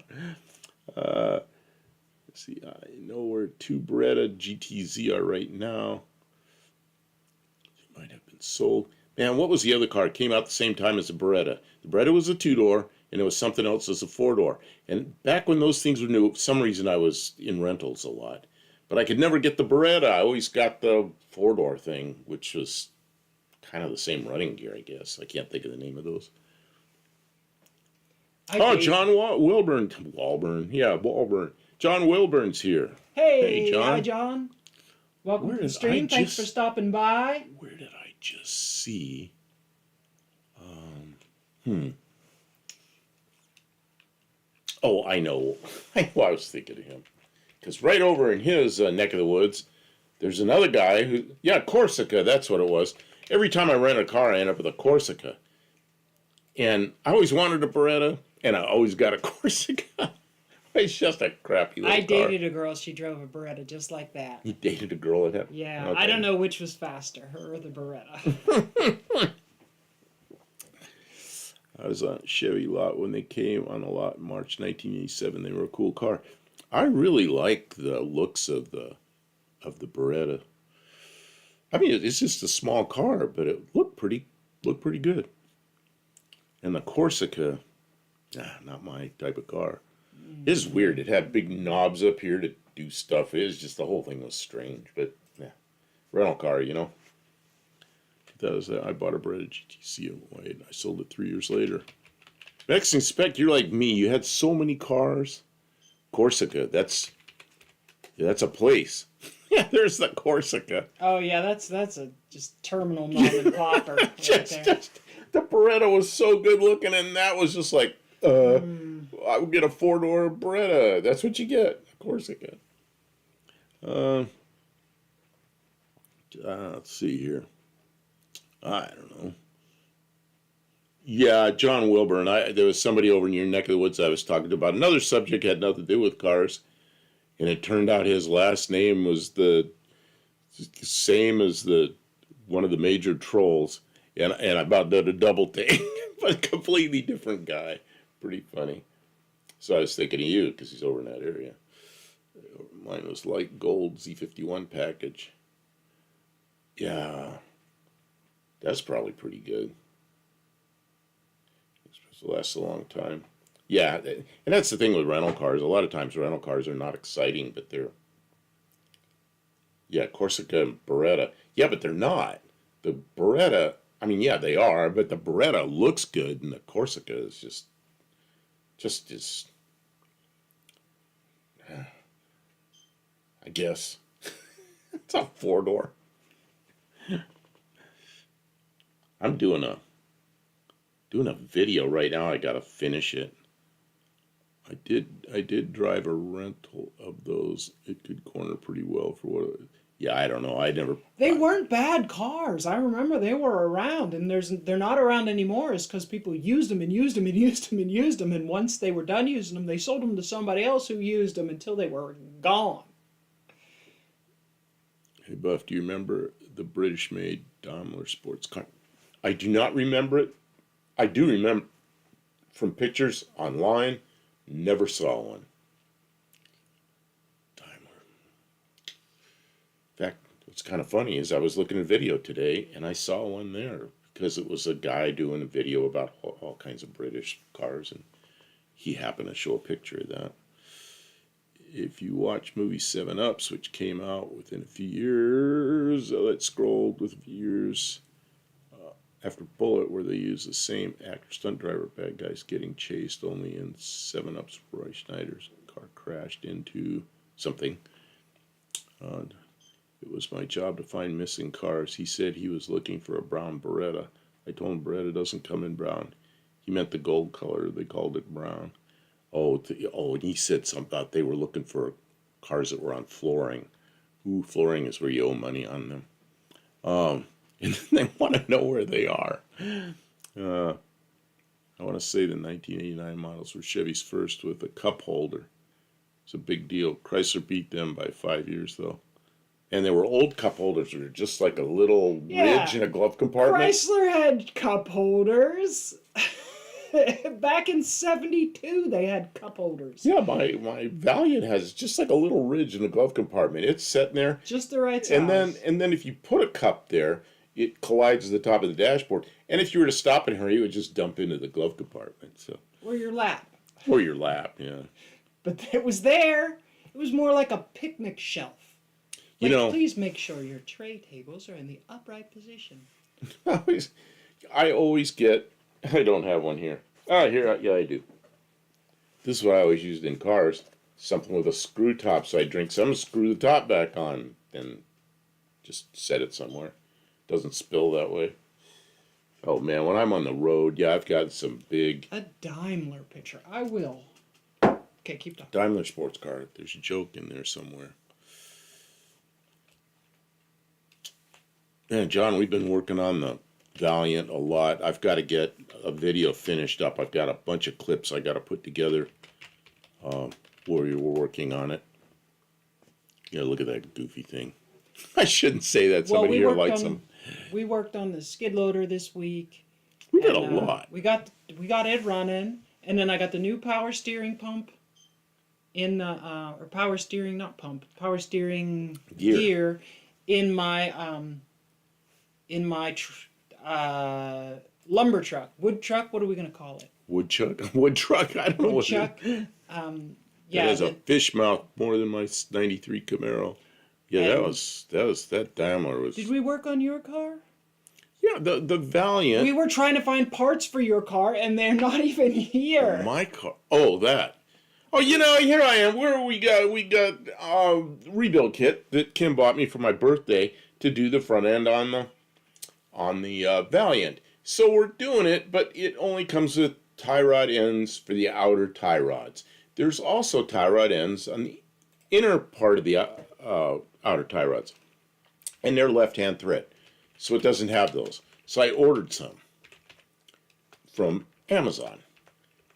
Let's see, I know where 2 Beretta GTZ are right now. They might have been sold. Man, what was the other car? It came out the same time as the Beretta. The Beretta was a 2-door, and it was something else as a 4-door. And back when those things were new, for some reason I was in rentals a lot. But I could never get the Beretta. I always got the 4-door thing, which was kind of the same running gear, I guess. I can't think of the name of those. John Wilburn. Yeah, Walburn. John Wilburn's here. Hey, John. hi, John. Welcome Where to the did stream. I Thanks just- for stopping by. Where did I just see? Oh, I know. I know I was thinking of him. Because right over in his neck of the woods, there's another guy who... Yeah, Corsica, that's what it was. Every time I rent a car, I end up with a Corsica. And I always wanted a Beretta, and I always got a Corsica. It's just a crappy little I car. dated a girl. She drove a Beretta just like that. You dated a girl that had... Yeah, Okay. I don't know which was faster, her or the Beretta. I was on a Chevy lot when they came on a lot in March 1987. They were a cool car. I really like the looks of the Beretta. I mean, it's just a small car, but it looked pretty good. And the Corsica, not my type of car. It's weird. It had big knobs up here to do stuff. It was just, the whole thing was strange. But yeah, rental car, you know. That was I bought a Beretta GTC and I sold it 3 years later. Mexican Spec, you're like me. You had so many cars. Corsica, that's a place. Yeah, there's the Corsica. Oh yeah, that's a just terminal mom and popper right there. Just the Beretta was so good looking, and that was just like, I would get a 4-door Beretta. That's what you get, a Corsica. Let's see here. I don't know. Yeah, John Wilburn. There was somebody over in your neck of the woods I was talking to about another subject had nothing to do with cars, and it turned out his last name was the same as one of the major trolls, and I about did a double take, but a completely different guy. Pretty funny. So I was thinking of you because he's over in that area. Mine was light gold Z51 package. Yeah, that's probably pretty good. It's supposed to last a long time. Yeah, and that's the thing with rental cars. A lot of times rental cars are not exciting, but they're... Yeah, Corsica and Beretta. Yeah, but they're not. The Beretta, I mean, yeah, they are, but the Beretta looks good, and the Corsica is just I guess. It's a four-door. I'm doing a video right now. I gotta finish it. I did drive a rental of those. It could corner pretty well for what. Yeah, I don't know. I never. They weren't bad cars. I remember they were around, and they're not around anymore. Is because people used them and used them and used them and used them, and once they were done using them, they sold them to somebody else who used them until they were gone. Hey Buff, do you remember the British-made Daimler sports car? I do not remember it. I do remember from pictures online. Never saw one. Daimler. In fact, what's kind of funny is I was looking at a video today and I saw one there because it was a guy doing a video about all kinds of British cars, and he happened to show a picture of that. If you watch movie 7 Ups, which came out within a few years, it scrolled with a few years after Bullet, where they use the same actor, stunt driver, bad guys getting chased, only in 7 Ups, Roy Schneider's car crashed into something. It was my job to find missing cars. He said he was looking for a brown Beretta. I told him Beretta doesn't come in brown. He meant the gold color. They called it brown. And he said something about they were looking for cars that were on flooring. Ooh, flooring is where you owe money on them. And they want to know where they are. I want to say the 1989 models were Chevy's first with a cup holder. It's a big deal. Chrysler beat them by 5 years, though. And they were old cup holders. They were just like a little ridge in a glove compartment. Chrysler had cup holders. Back in '72, they had cup holders. Yeah, my Valiant has just like a little ridge in the glove compartment. It's sitting there. Just the right size. And then if you put a cup there, it collides with the top of the dashboard. And if you were to stop and hurry, it would just dump into the glove compartment. So. Or your lap. Or your lap, yeah. But it was there. It was more like a picnic shelf. Like, please make sure your tray tables are in the upright position. I always get... I don't have one here. Yeah, I do. This is what I always used in cars. Something with a screw top. So I drink some, screw the top back on, and just set it somewhere. Doesn't spill that way. Oh, man, when I'm on the road, yeah, I've got some big... A Daimler picture. I will. Okay, keep talking. Daimler sports car. There's a joke in there somewhere. Yeah, John, we've been working on the Valiant a lot. I've got to get a video finished up. I've got a bunch of clips I got to put together where we were working on it. Yeah, look at that goofy thing. I shouldn't say that. Somebody here likes them. We worked on the skid loader this week. We did a lot. We got it running, and then I got the new power steering pump in or power steering, not pump, power steering gear in my lumber truck, wood truck. What are we gonna call it? Wood truck. I don't know what. Chuck. Yeah, it has a fish mouth more than my '93 Camaro. Yeah, that Daimler was. Did we work on your car? Yeah, the Valiant. We were trying to find parts for your car, and they're not even here. My car. Oh, that. Oh, here I am. Where we got a rebuild kit that Kim bought me for my birthday to do the front end on the Valiant. So we're doing it, but it only comes with tie rod ends for the outer tie rods. There's also tie rod ends on the inner part of the outer tie rods, and they're left-hand thread, so it doesn't have those. So I ordered some from Amazon.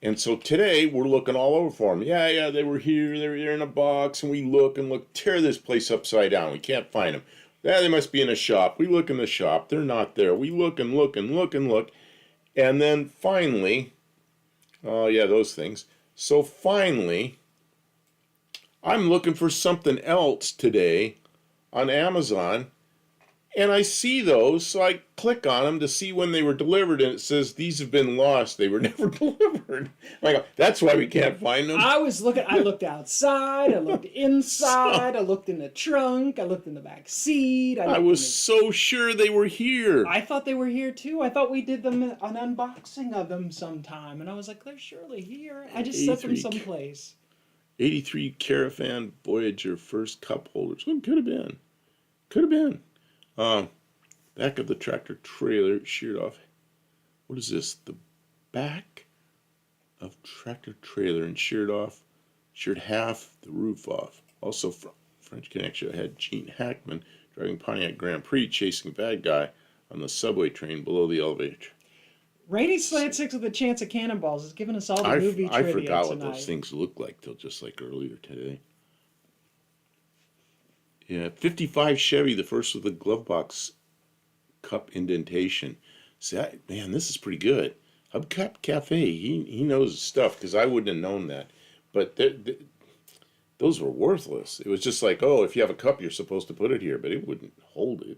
And so today we're looking all over for them. Yeah, they were here, they're in a box, and we look, tear this place upside down. We can't find them. Yeah, they must be in a shop. We look in the shop. They're not there. We look and look and look and look. And then finally, oh yeah, those things. So finally, I'm looking for something else today on Amazon, and I see those, so I click on them to see when they were delivered, and it says these have been lost. They were never delivered. I go, that's why we can't find them. I looked outside, I looked inside, I looked in the trunk, I looked in the back seat. I was so sure they were here. I thought they were here too. I thought we did them an unboxing of them sometime, and I was like, they're surely here. I just set them 83 someplace. 83 Caravan Voyager first cup holders. Well, could have been. Could have been. Back of the tractor trailer sheared off. What is this? The back of tractor trailer and sheared half the roof off. Also, French Connection had Gene Hackman driving Pontiac Grand Prix chasing a bad guy on the subway train below the elevator. Rainy Slant 6 with a chance of cannonballs has given us all the movie trivia I forgot tonight. what those things look like till just like earlier today. Yeah, 55 Chevy, the first with the glove box cup indentation. See, man, this is pretty good. Hubcap Cafe, he knows his stuff, because I wouldn't have known that. But those were worthless. It was just like, oh, if you have a cup, you're supposed to put it here, but it wouldn't hold it.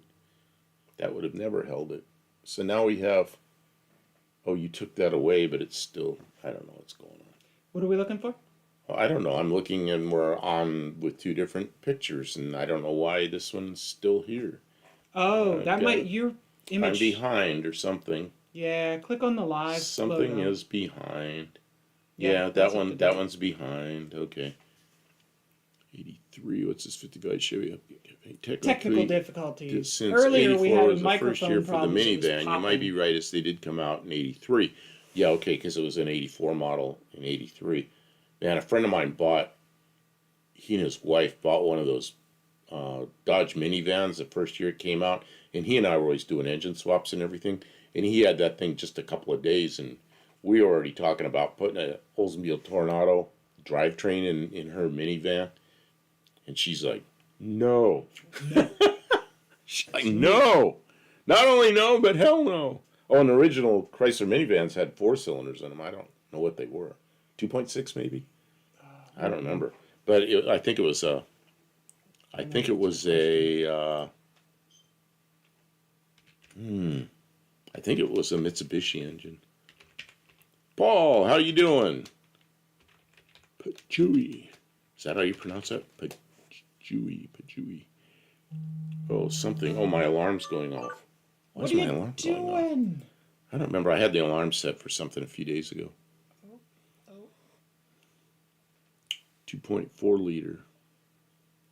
That would have never held it. So now we have, oh, you took that away, but it's still, I don't know what's going on. What are we looking for? I don't know. I'm looking and we're on with two different pictures, and I don't know why this one's still here. Oh, that might, your image. I'm behind or something. Yeah, click on the live. Something logo. is behind. Yeah, Yeah, that one's behind. Okay. 83. What's this? 55 Chevy. Technical difficulties. Since Earlier we had was the first year microphone for the problems. It was minivan. You might be right, as they did come out in 83. Yeah, okay, because it was an 84 model in 83. Man, a friend of mine he and his wife bought one of those Dodge minivans the first year it came out, and he and I were always doing engine swaps and everything, and he had that thing just a couple of days, and we were already talking about putting a Oldsmobile Tornado drivetrain in her minivan, and she's like, no. She's like, no. Not only no, but hell no. Oh, and the original Chrysler minivans had 4 cylinders in them. I don't know what they were. 2.6 maybe? I don't remember. But I think it was a Mitsubishi engine. Paul, how you doing? Pajui. Is that how you pronounce that? Pajui. Oh, something. Oh, my alarm's going off. What are you doing? I don't remember. I had the alarm set for something a few days ago. 2.4 liter.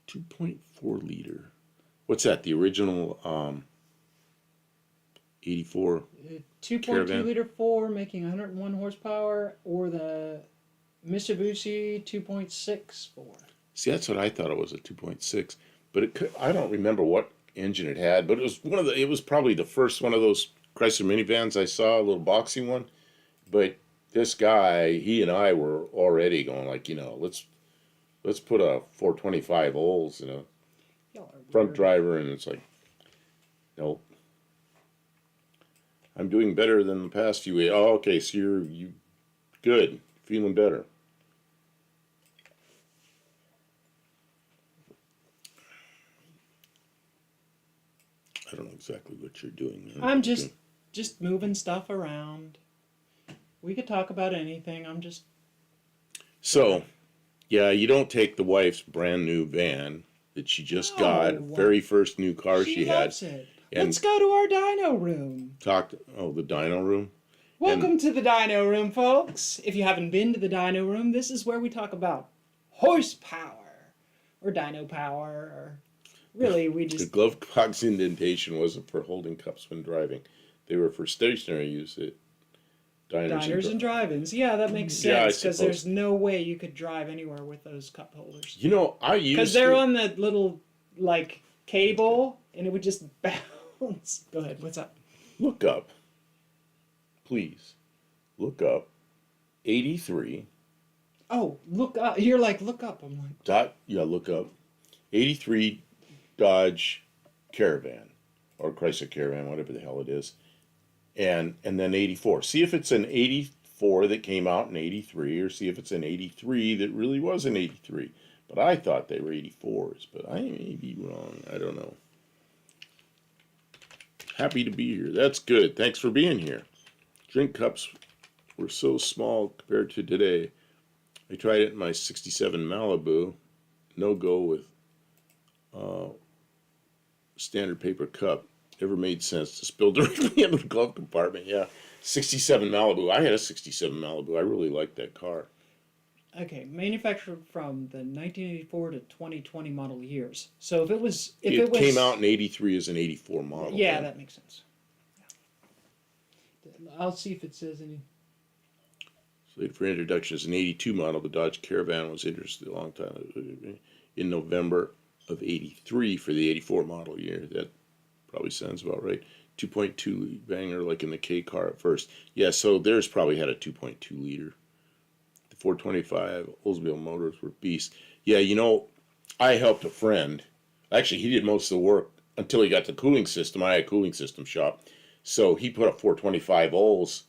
2.4 liter. What's that? The original 84 2.2 liter 4 making 101 horsepower, or the Mitsubishi 2.6 4. See, that's what I thought it was, a 2.6, but I don't remember what engine it had, but it was probably the first one of those Chrysler minivans I saw, a little boxy one. But this guy, he and I were already going like, let's put a 425 Olds in a front driver, and it's like, nope. I'm doing better than the past few weeks. Oh, okay, so you good, feeling better. I don't know exactly what you're doing. I'm just moving stuff around. We could talk about anything. So, yeah, you don't take the wife's brand new van that she just got, very first new car she had. Loves it. Let's go to our dyno room. The dyno room? Welcome to the dyno room, folks. If you haven't been to the dyno room, this is where we talk about horsepower or dyno power, or really we just... The glove box indentation wasn't for holding cups when driving. They were for stationary use at diners and drive-ins. Yeah, that makes sense, because there's no way you could drive anywhere with those cup holders. I used because they're on that little cable, and it would just bounce. Go ahead. What's up? Look up. Please. Look up. 83. Oh, look up. You're like, look up. I'm like... Look up. 83 Dodge Caravan or Chrysler Caravan, whatever the hell it is, and then 84. See if it's an 84 that came out in 83, or see if it's an 83 that really was an 83. But I thought they were 84s, but I may be wrong. I don't know. Happy to be here. That's good. Thanks for being here. Drink cups were so small compared to today. I tried it in my 67 Malibu. No go with standard paper cup. Never made sense to spill directly into the glove compartment. Yeah, 67 Malibu. I had a 67 Malibu. I really liked that car. Okay, manufactured from the 1984 to 2020 model years. So if it was, Came out in 83 as an 84 model. yeah, that makes sense. Yeah. I'll see if it says any. Slated for introduction as an 82 model. The Dodge Caravan was introduced a long time in November of 83 for the 84 model year. That probably sounds about right. 2.2 banger like in the K car at first. Yeah, so theirs probably had a 2.2 liter. The 425 Oldsmobile motors were beasts. Yeah, you know, I helped a friend. Actually, he did most of the work until he got the cooling system. I had a cooling system shop. So he put a 425 Olds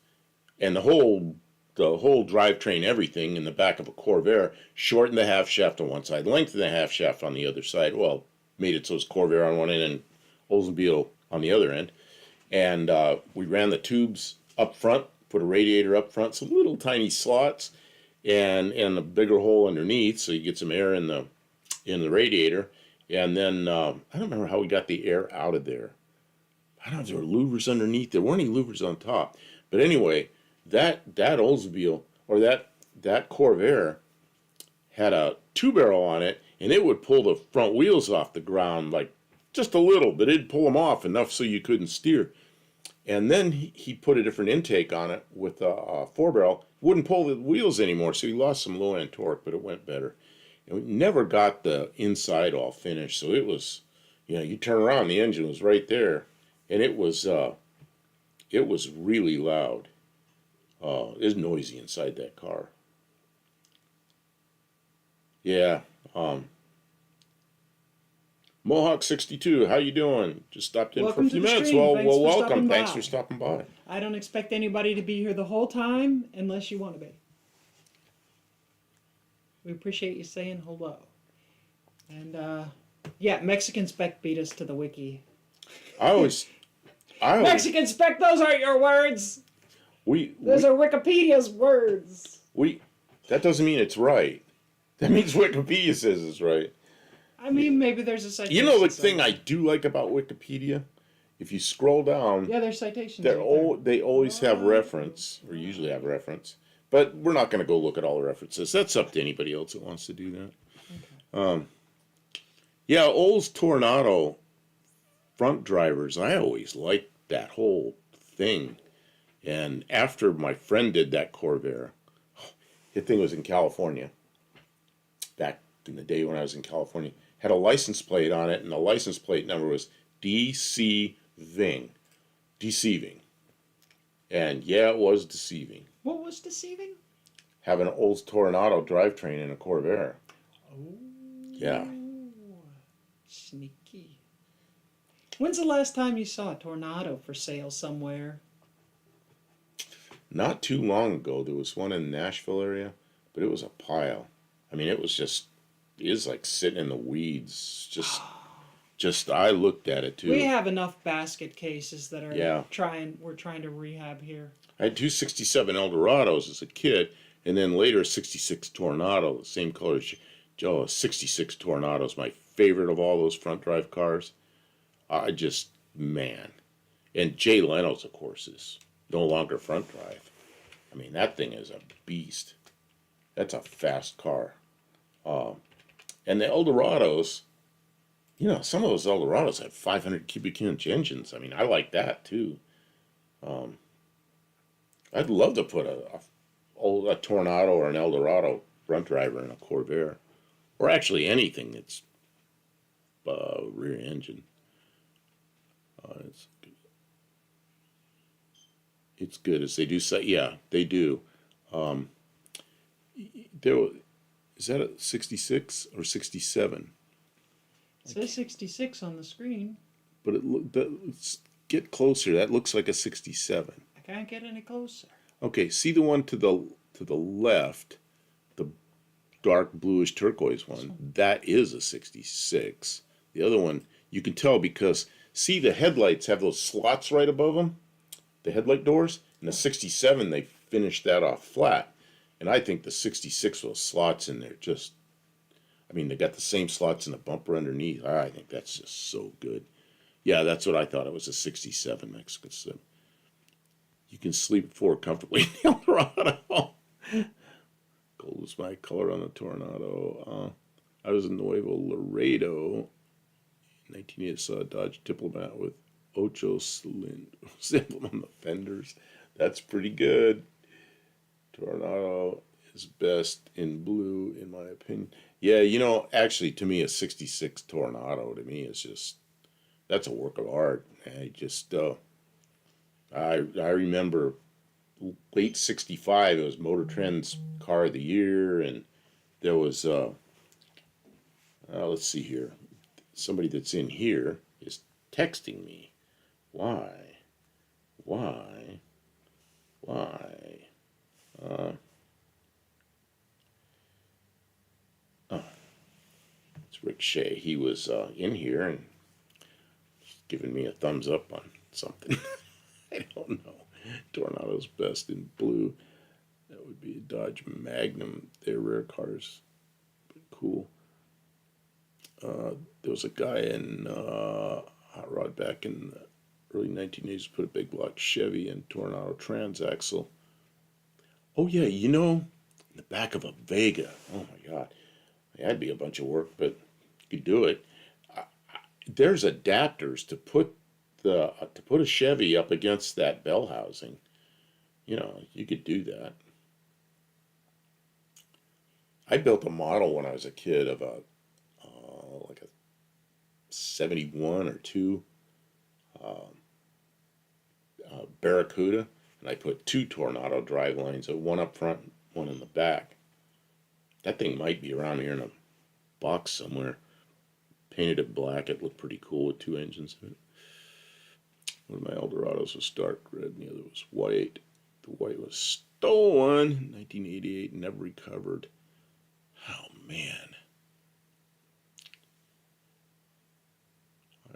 and the whole drivetrain, everything in the back of a Corvair, shortened the half shaft on one side, lengthened the half shaft on the other side. Well, made it so it's Corvair on one end and Oldsmobile on the other end. And we ran the tubes up front, put a radiator up front, some little tiny slots, and a bigger hole underneath so you get some air in the radiator. And then I don't remember how we got the air out of there. I don't know if there were louvers underneath. There weren't any louvers on top. But anyway, that Oldsmobile or that Corvair had a 2-barrel on it, and it would pull the front wheels off the ground like just a little, but it'd pull them off enough so you couldn't steer. And then he put a different intake on it with a 4-barrel. Wouldn't pull the wheels anymore, so he lost some low-end torque, but it went better. And we never got the inside all finished, so it was, you turn around, the engine was right there, and it was really loud. It was noisy inside that car. Yeah. Mohawk 62, how you doing? Just stopped in Welcome for a few to the minutes. stream. Well, Thanks for welcome. stopping Thanks by. for stopping by. I don't expect anybody to be here the whole time unless you want to be. We appreciate you saying hello. And yeah, Mexican spec beat us to the wiki. I always Mexican spec, those aren't your words. Those are Wikipedia's words. That doesn't mean it's right. That means Wikipedia says it's right. I mean, maybe there's a citation. You know the thing I do like about Wikipedia? If you scroll down, yeah, there's citations. they always have reference, or usually have reference. But we're not going to go look at all the references. That's up to anybody else that wants to do that. Okay. Yeah, Olds Tornado front drivers. I always liked that whole thing. And after my friend did that Corvair, the thing was in California. Back in the day when I was in California, had a license plate on it, and the license plate number was Deceiving. And yeah, it was deceiving. What was deceiving? Having an Olds Tornado drivetrain in a Corvair. Oh. Yeah. Sneaky. When's the last time you saw a Tornado for sale somewhere? Not too long ago, there was one in the Nashville area, but it was a pile. I mean, it was like sitting in the weeds. Just I looked at it too. We have enough basket cases that are we're trying to rehab here. I had two 67 Eldorados as a kid, and then later a 66 Tornado, the same color as Joe. 66 Tornado is my favorite of all those front drive cars. Man. And Jay Leno's, of course, is no longer front drive. I mean, that thing is a beast. That's a fast car. And the Eldorados, some of those Eldorados had 500 cubic inch engines. I mean, I like that too. I'd love to put a Tornado or an Eldorado front driver in a Corvair, or actually anything that's rear engine. It's good as they do say. Yeah, they do. Is that a 66 or 67? It says 66 on the screen. but get closer. That looks like a 67. I can't get any closer. Okay, see the one to the left, the dark bluish turquoise one. That is a 66. The other one, you can tell because see the headlights have those slots right above them, the headlight doors. And the 67, they finished that off flat. And I think the 66 with those slots in there just, I mean, they got the same slots in the bumper underneath. I think that's just so good. Yeah, that's what I thought. It was a 67 Mexican Sim. You can sleep forward comfortably in the Eldorado. Gold was my color on the Tornado. I was in Nuevo Laredo. In 1980, saw a Dodge Diplomat with Ocho symbol on the fenders. That's pretty good. Tornado is best in blue, in my opinion. Yeah, you know, actually, to me, a 66 Tornado, to me, is just, that's a work of art. I just, I remember late 65, it was Motor Trend's Car of the Year, and there was, let's see here, somebody that's in here is texting me. Why? It's Rick Shea. He was in here and giving me a thumbs up on something. I don't know. Tornado's best in blue. That would be a Dodge Magnum. They're rare cars, but cool. There was a guy in Hot Rod back in the early 1980s put a big block Chevy in Tornado transaxle. Oh yeah, you know, in the back of a Vega. Oh my God, that'd be a bunch of work, but you could do it. There's adapters to put a Chevy up against that bell housing. You know, you could do that. I built a model when I was a kid of a like a 71 or 2 Barracuda, and I put 2 Tornado drive lines, one up front, one in the back. That thing might be around here in a box somewhere. Painted it black. It looked pretty cool with 2 engines in it. One of my Eldorados was dark red, and the other was white. The white was stolen in 1988 and never recovered. Oh man.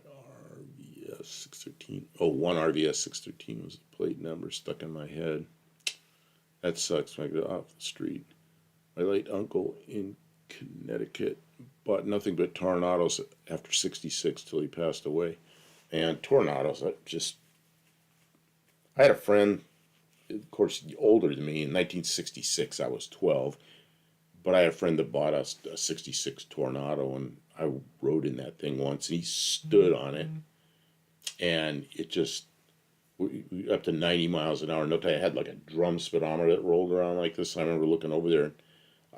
RVS 613. Oh, one RVS 613 was the plate number stuck in my head. That sucks when I get off the street. My late uncle in Connecticut bought nothing but Tornadoes after 66 till he passed away. And Tornadoes, I had a friend, of course, older than me. In 1966, I was 12. But I had a friend that bought us a 66 Tornado, and I rode in that thing once, and he stood on it. And it just, up to 90 miles an hour. Note I had like a drum speedometer that rolled around like this. I remember looking over there.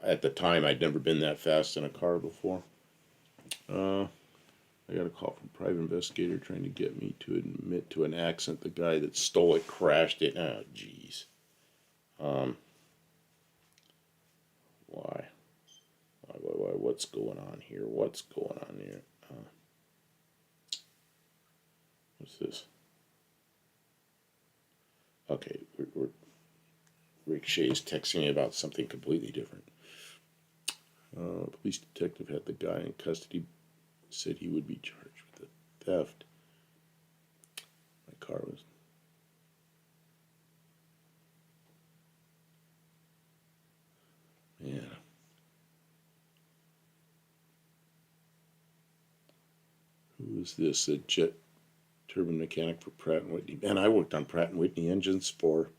At the time, I'd never been that fast in a car before. I got a call from a private investigator trying to get me to admit to an accident. The guy that stole it crashed it. Oh, jeez. Why? What's going on here? What's going on here? What's this? Okay, Rick Shea is texting me about something completely different. Police detective had the guy in custody, said he would be charged with the theft. My car was... Yeah. Who is this? A jet turbine mechanic for Pratt & Whitney. Man, I worked on Pratt & Whitney engines for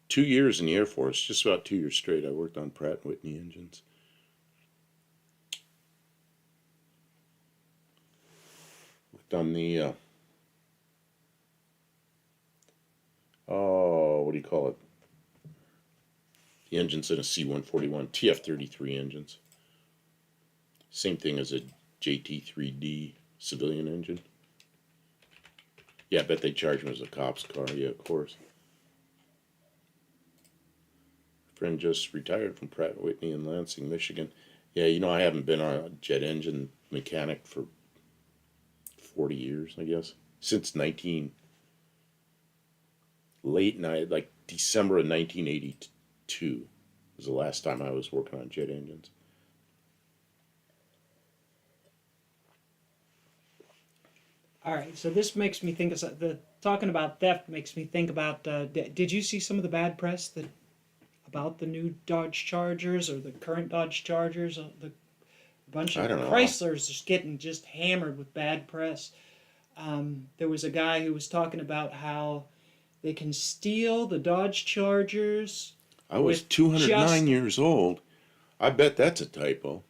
2 years in the Air Force. Just about 2 years straight I worked on Pratt & Whitney engines. Worked on the, what do you call it? The engines in a C-141, TF-33 engines. Same thing as a JT-3D civilian engine. Yeah, I bet they charge him as a cop's car. Yeah, of course. A friend just retired from Pratt & Whitney in Lansing, Michigan. Yeah, you know, I haven't been on a jet engine mechanic for 40 years, I guess, since late night, like December of 1982 was the last time I was working on jet engines. All right, so this makes me think of the talking about theft makes me think about. Did you see some of the bad press that about the new Dodge Chargers or the current Dodge Chargers? The bunch I of don't know. Chryslers just getting just hammered with bad press. There was a guy who was talking about how they can steal the Dodge Chargers. I was with 209 just- years old. I bet that's a typo.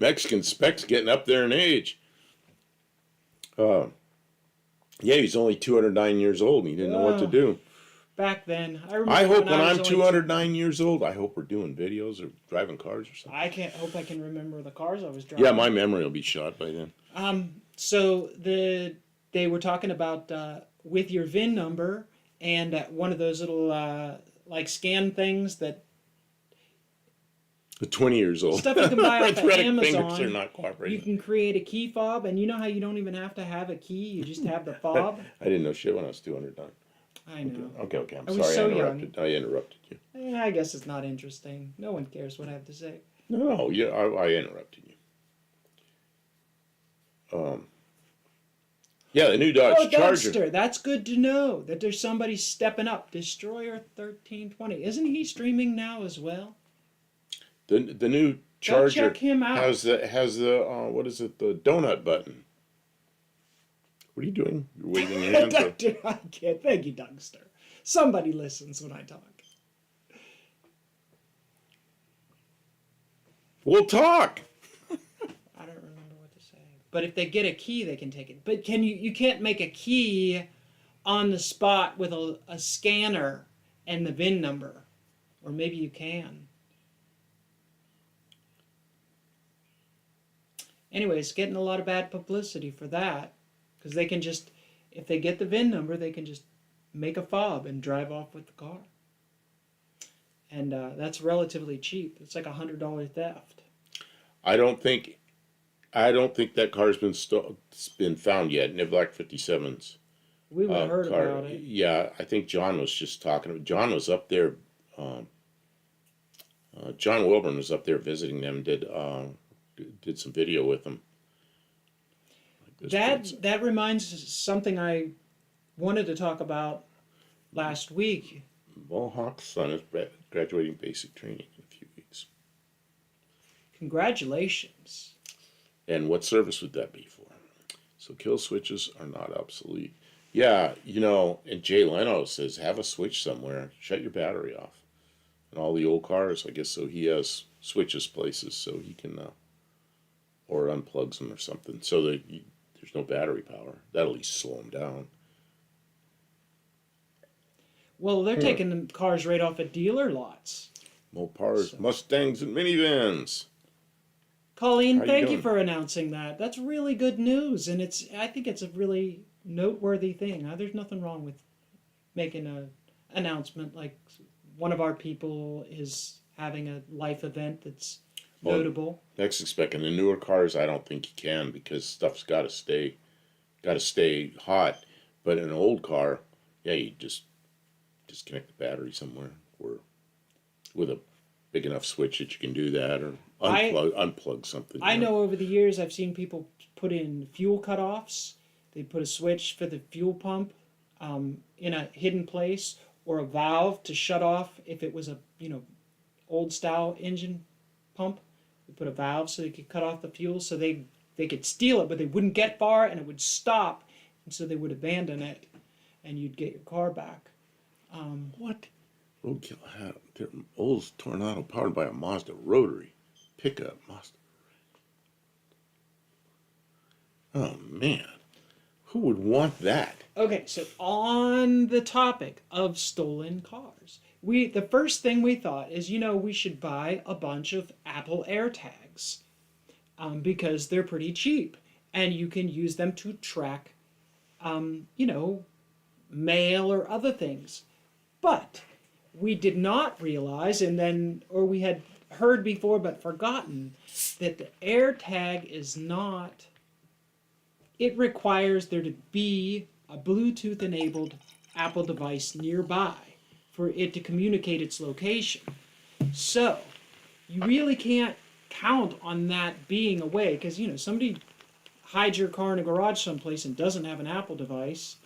Mexican specs getting up there in age. Yeah, he's only 209 years old and he didn't know what to Oh. do. Back then, I remember. I hope when I was I'm only 209 years old, I hope we're doing videos or driving cars or something. I can't hope I can remember the cars I was driving. Yeah, my memory will be shot by then. So they were talking about with your VIN number and one of those little like scan things that 20 years old. stuff you can buy off of Arthritic fingers Amazon. are not You cooperating. can create a key fob, and you know how you don't even have to have a key; you just have the fob. I didn't know shit when I was 209. I know. Okay, I'm I was sorry so I interrupted. I interrupted you. I guess it's not interesting. No one cares what I have to say. No, yeah, I interrupted you. Yeah, the new Dodge Oh, Charger. Dugster, that's good to know that there's somebody stepping up. Destroyer 1320, isn't he streaming now as well? The new Go Charger check him out. has the what is it, the donut button. What are you doing? You're waving your hands. Up. I can't. Thank you, Dugster. Somebody listens when I talk. We'll talk. I don't remember what to say. But if they get a key, they can take it. But can you can't make a key on the spot with a scanner and the VIN number. Or maybe you can. Anyways, getting a lot of bad publicity for that. Because they can just, if they get the VIN number, they can just make a fob and drive off with the car. And that's relatively cheap. It's like $100 theft. I don't think that car's been found yet. Nivlak 57's We would have heard car. about it. Yeah, I think John was just talking. John was up there. John Wilburn was up there visiting them. Did some video with them. That reminds us of something I wanted to talk about last week. Mohawk's son is graduating basic training in a few weeks. Congratulations. And what service would that be for? So kill switches are not obsolete. Yeah, and Jay Leno says have a switch somewhere. Shut your battery off. And all the old cars, I guess, so he has switches places so he can, or unplugs them or something so that there's no battery power. That'll at least slow them down. Well, they're taking the cars right off of dealer lots. Mopars, Mustangs, and minivans. Colleen, How you thank you doing? for announcing that. That's really good news, and I think it's a really noteworthy thing. There's nothing wrong with making an announcement like one of our people is having a life event that's Well, notable. Next expecting the newer cars, I don't think you can because stuff's got to stay hot. But in an old car, yeah, you just disconnect the battery somewhere, or with a big enough switch that you can do that, or unplug something. I know over the years I've seen people put in fuel cutoffs. They put a switch for the fuel pump in a hidden place, or a valve to shut off if it was a old style engine pump. They put a valve so they could cut off the fuel, so they could steal it, but they wouldn't get far, and it would stop, and so they would abandon it, and you'd get your car back. What? Roadkill had their Olds Tornado powered by a Mazda rotary pickup. Mazda. Oh man, who would want that? Okay, so on the topic of stolen cars, the first thing we thought is, we should buy a bunch of Apple AirTags because they're pretty cheap, and you can use them to track, mail or other things. But we did not realize, or we had heard before but forgotten, that the AirTag is not it requires there to be a Bluetooth enabled Apple device nearby for it to communicate its location. So, you really can't count on that being away because, somebody hides your car in a garage someplace and doesn't have an Apple device,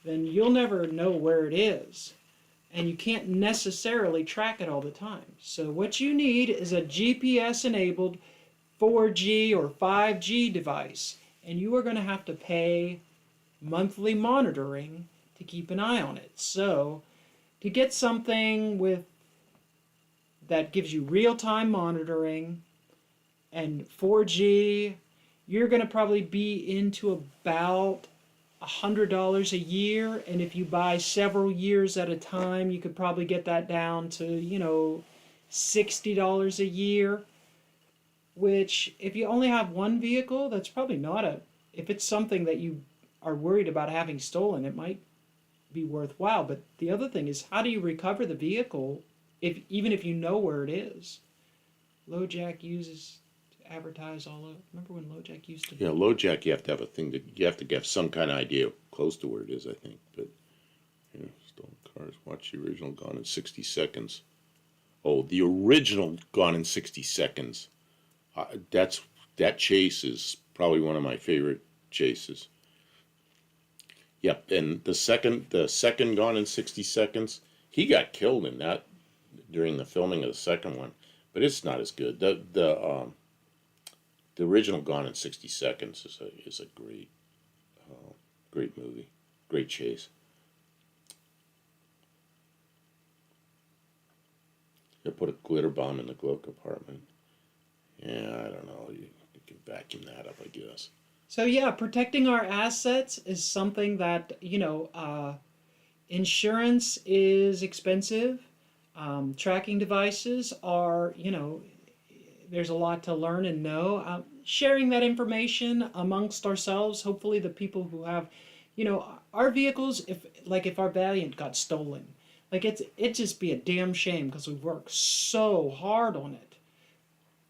then you'll never know where it is. And you can't necessarily track it all the time. So, what you need is a GPS enabled 4G or 5G device. And you are going to have to pay monthly monitoring to keep an eye on it. So, to get something with that gives you real-time monitoring and 4G, you're going to probably be into about $100 a year, and if you buy several years at a time, you could probably get that down to, $60 a year, which if you only have one vehicle, that's probably not if it's something that you are worried about having stolen, it might be worthwhile. But the other thing is, how do you recover the vehicle even if you know where it is? LoJack uses to advertise all over. Remember when LoJack used to? Yeah, LoJack, you have to have a thing that you have to have some kind of idea close to where it is, I think. But stolen cars. Watch the original Gone in 60 Seconds. Oh, the original Gone in 60 Seconds. That chase is probably one of my favorite chases. Yep, and the second Gone in 60 Seconds, he got killed in that during the filming of the second one, but it's not as good. The original Gone in 60 Seconds is a great movie, great chase. They put a glitter bomb in the glove compartment. Yeah, I don't know. You can vacuum that up, I guess. So yeah, protecting our assets is something that, insurance is expensive. Tracking devices are, there's a lot to learn and know. Sharing that information amongst ourselves, hopefully the people who have, our vehicles, if our Valiant got stolen, it'd just be a damn shame because we worked so hard on it.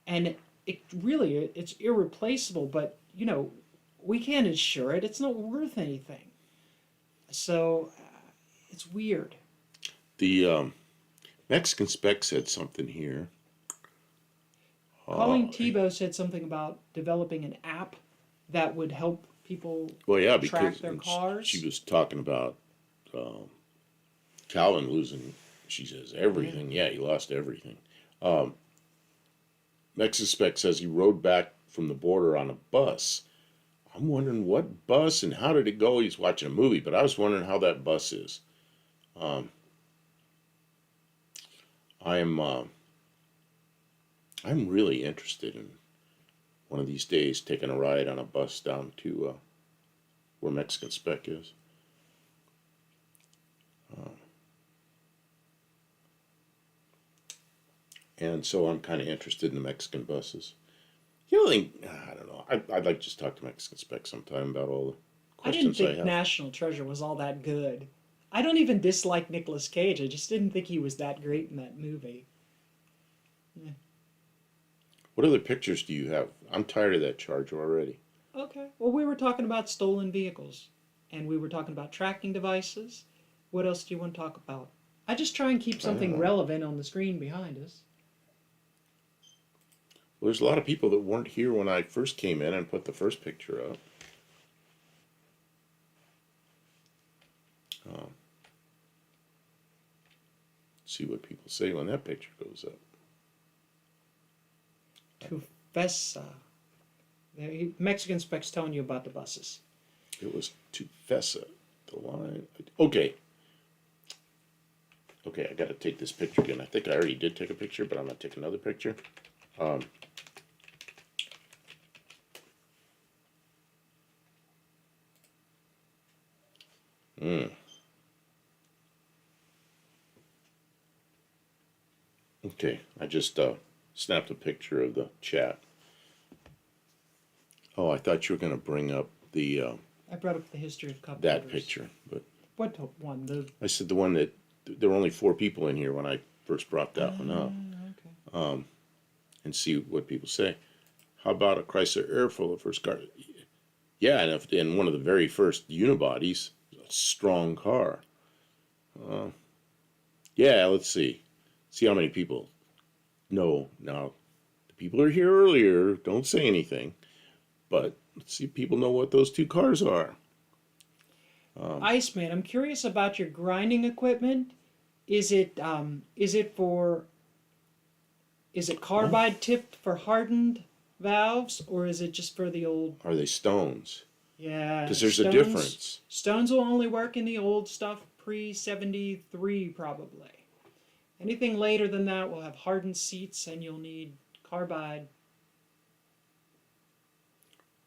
And it's irreplaceable, but, we can't insure it. It's not worth anything. So it's weird. The Mexican Spec said something here. Colleen Tebow said something about developing an app that would help people track their cars. She was talking about Calvin losing, she says, everything. Yeah, he lost everything. Mexican Spec says he rode back from the border on a bus. I'm wondering what bus and how did it go? He's watching a movie, but I was wondering how that bus is. I'm really interested in one of these days taking a ride on a bus down to where Mexican Spec is. And so I'm kind of interested in the Mexican buses. The other thing, I don't know. I'd like to just talk to Mexican Spec sometime about all the questions I didn't think have. National Treasure was all that good. I don't even dislike Nicolas Cage. I just didn't think he was that great in that movie. Yeah. What other pictures do you have? I'm tired of that Charger already. Okay. Well, we were talking about stolen vehicles, and we were talking about tracking devices. What else do you want to talk about? I just try and keep something relevant on the screen behind us. Well, there's a lot of people that weren't here when I first came in and put the first picture up. See what people say when that picture goes up. Tufesa. Mexican Spec's telling you about the buses. It was Tufesa, the line. Okay. Okay, I got to take this picture again. I think I already did take a picture, but I'm going to take another picture. Okay, I just snapped a picture of the chat. Oh, I thought you were going to bring up the I brought up the history of cup that holders. picture, but What one? I said the one that there were only 4 people in here when I first brought that one up, Okay. and see what people say. How about a Chrysler Airflow, the first car? Yeah, and in one of the very first unibodies, a strong car. Uh, yeah, let's see. See how many people know now. The people are here earlier. Don't say anything. But let's see if people know what those two cars are. Iceman, I'm curious about your grinding equipment. Is it for is it Oh, carbide tipped for hardened valves, or is it just for the old? are they stones? Yeah, Because there's a difference. Stones will only work in the old stuff pre 73 probably. Anything later than that will have hardened seats, and you'll need carbide.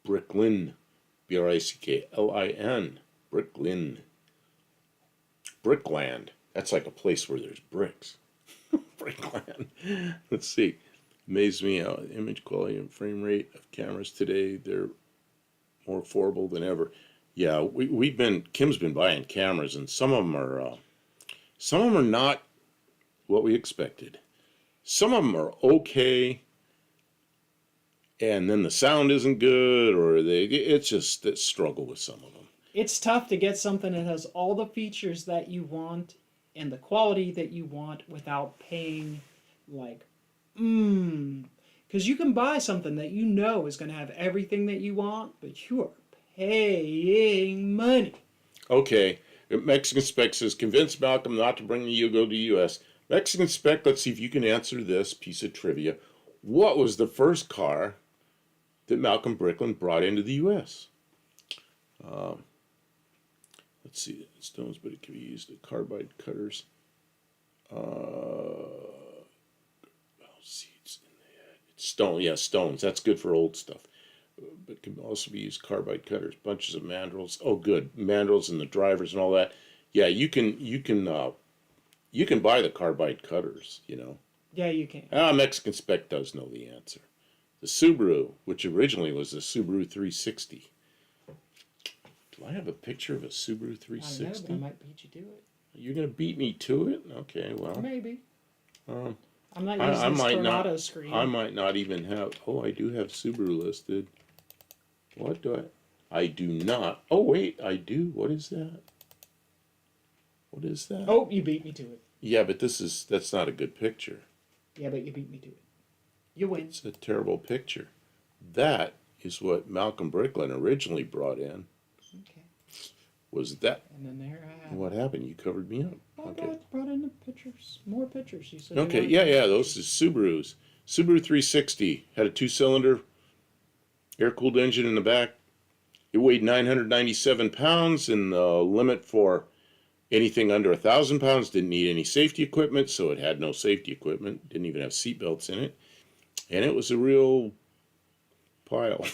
Bricklin. Bricklin. Bricklin. Brickland. That's like a place where there's bricks. Brickland. Let's see. Amazed me how image quality and frame rate of cameras today, they're more affordable than ever. Yeah, Kim's been buying cameras, and some of them are not what we expected. Some of them are okay, and then the sound isn't good, or it's just a struggle with some of them. It's tough to get something that has all the features that you want and the quality that you want without paying like because you can buy something that you know is going to have everything that you want, but you are paying money. Okay, Mexican Spec says, convince Malcolm not to bring the Yugo to the U.S. Mexican Spec, let's see if you can answer this piece of trivia. What was the first car that Malcolm Bricklin brought into the U.S.? Let's see, stones, but it can be used as carbide cutters. Seats in the head. It's stone, yeah, stones. That's good for old stuff. But can also be used carbide cutters, bunches of mandrels. Oh, good, mandrels and the drivers and all that. Yeah, you can buy the carbide cutters. Yeah, you can. Mexican Spec does know the answer. The Subaru, which originally was the Subaru 360. Do I have a picture of a Subaru I don't know, 360? but I might beat you to it. You're gonna beat me to it? Okay, well, Maybe. um, I'm not I using this might Tornado not. screen. I might not even have. Oh, I do have Subaru listed. What do I? I do not. Oh wait, I do. What is that? What is that? Oh, you beat me to it. Yeah, but that's not a good picture. Yeah, but you beat me to it. You win. It's a terrible picture. That is what Malcolm Bricklin originally brought in. Okay. Was that? And then there I have. What happened? You covered me up. I Okay. brought in the pictures. More pictures. You said. Okay. Yeah. Those is Subarus. Subaru 360 had a two-cylinder air-cooled engine in the back. It weighed 997 pounds, and the limit for anything under 1,000 pounds didn't need any safety equipment, so it had no safety equipment. Didn't even have seat belts in it, and it was a real pile.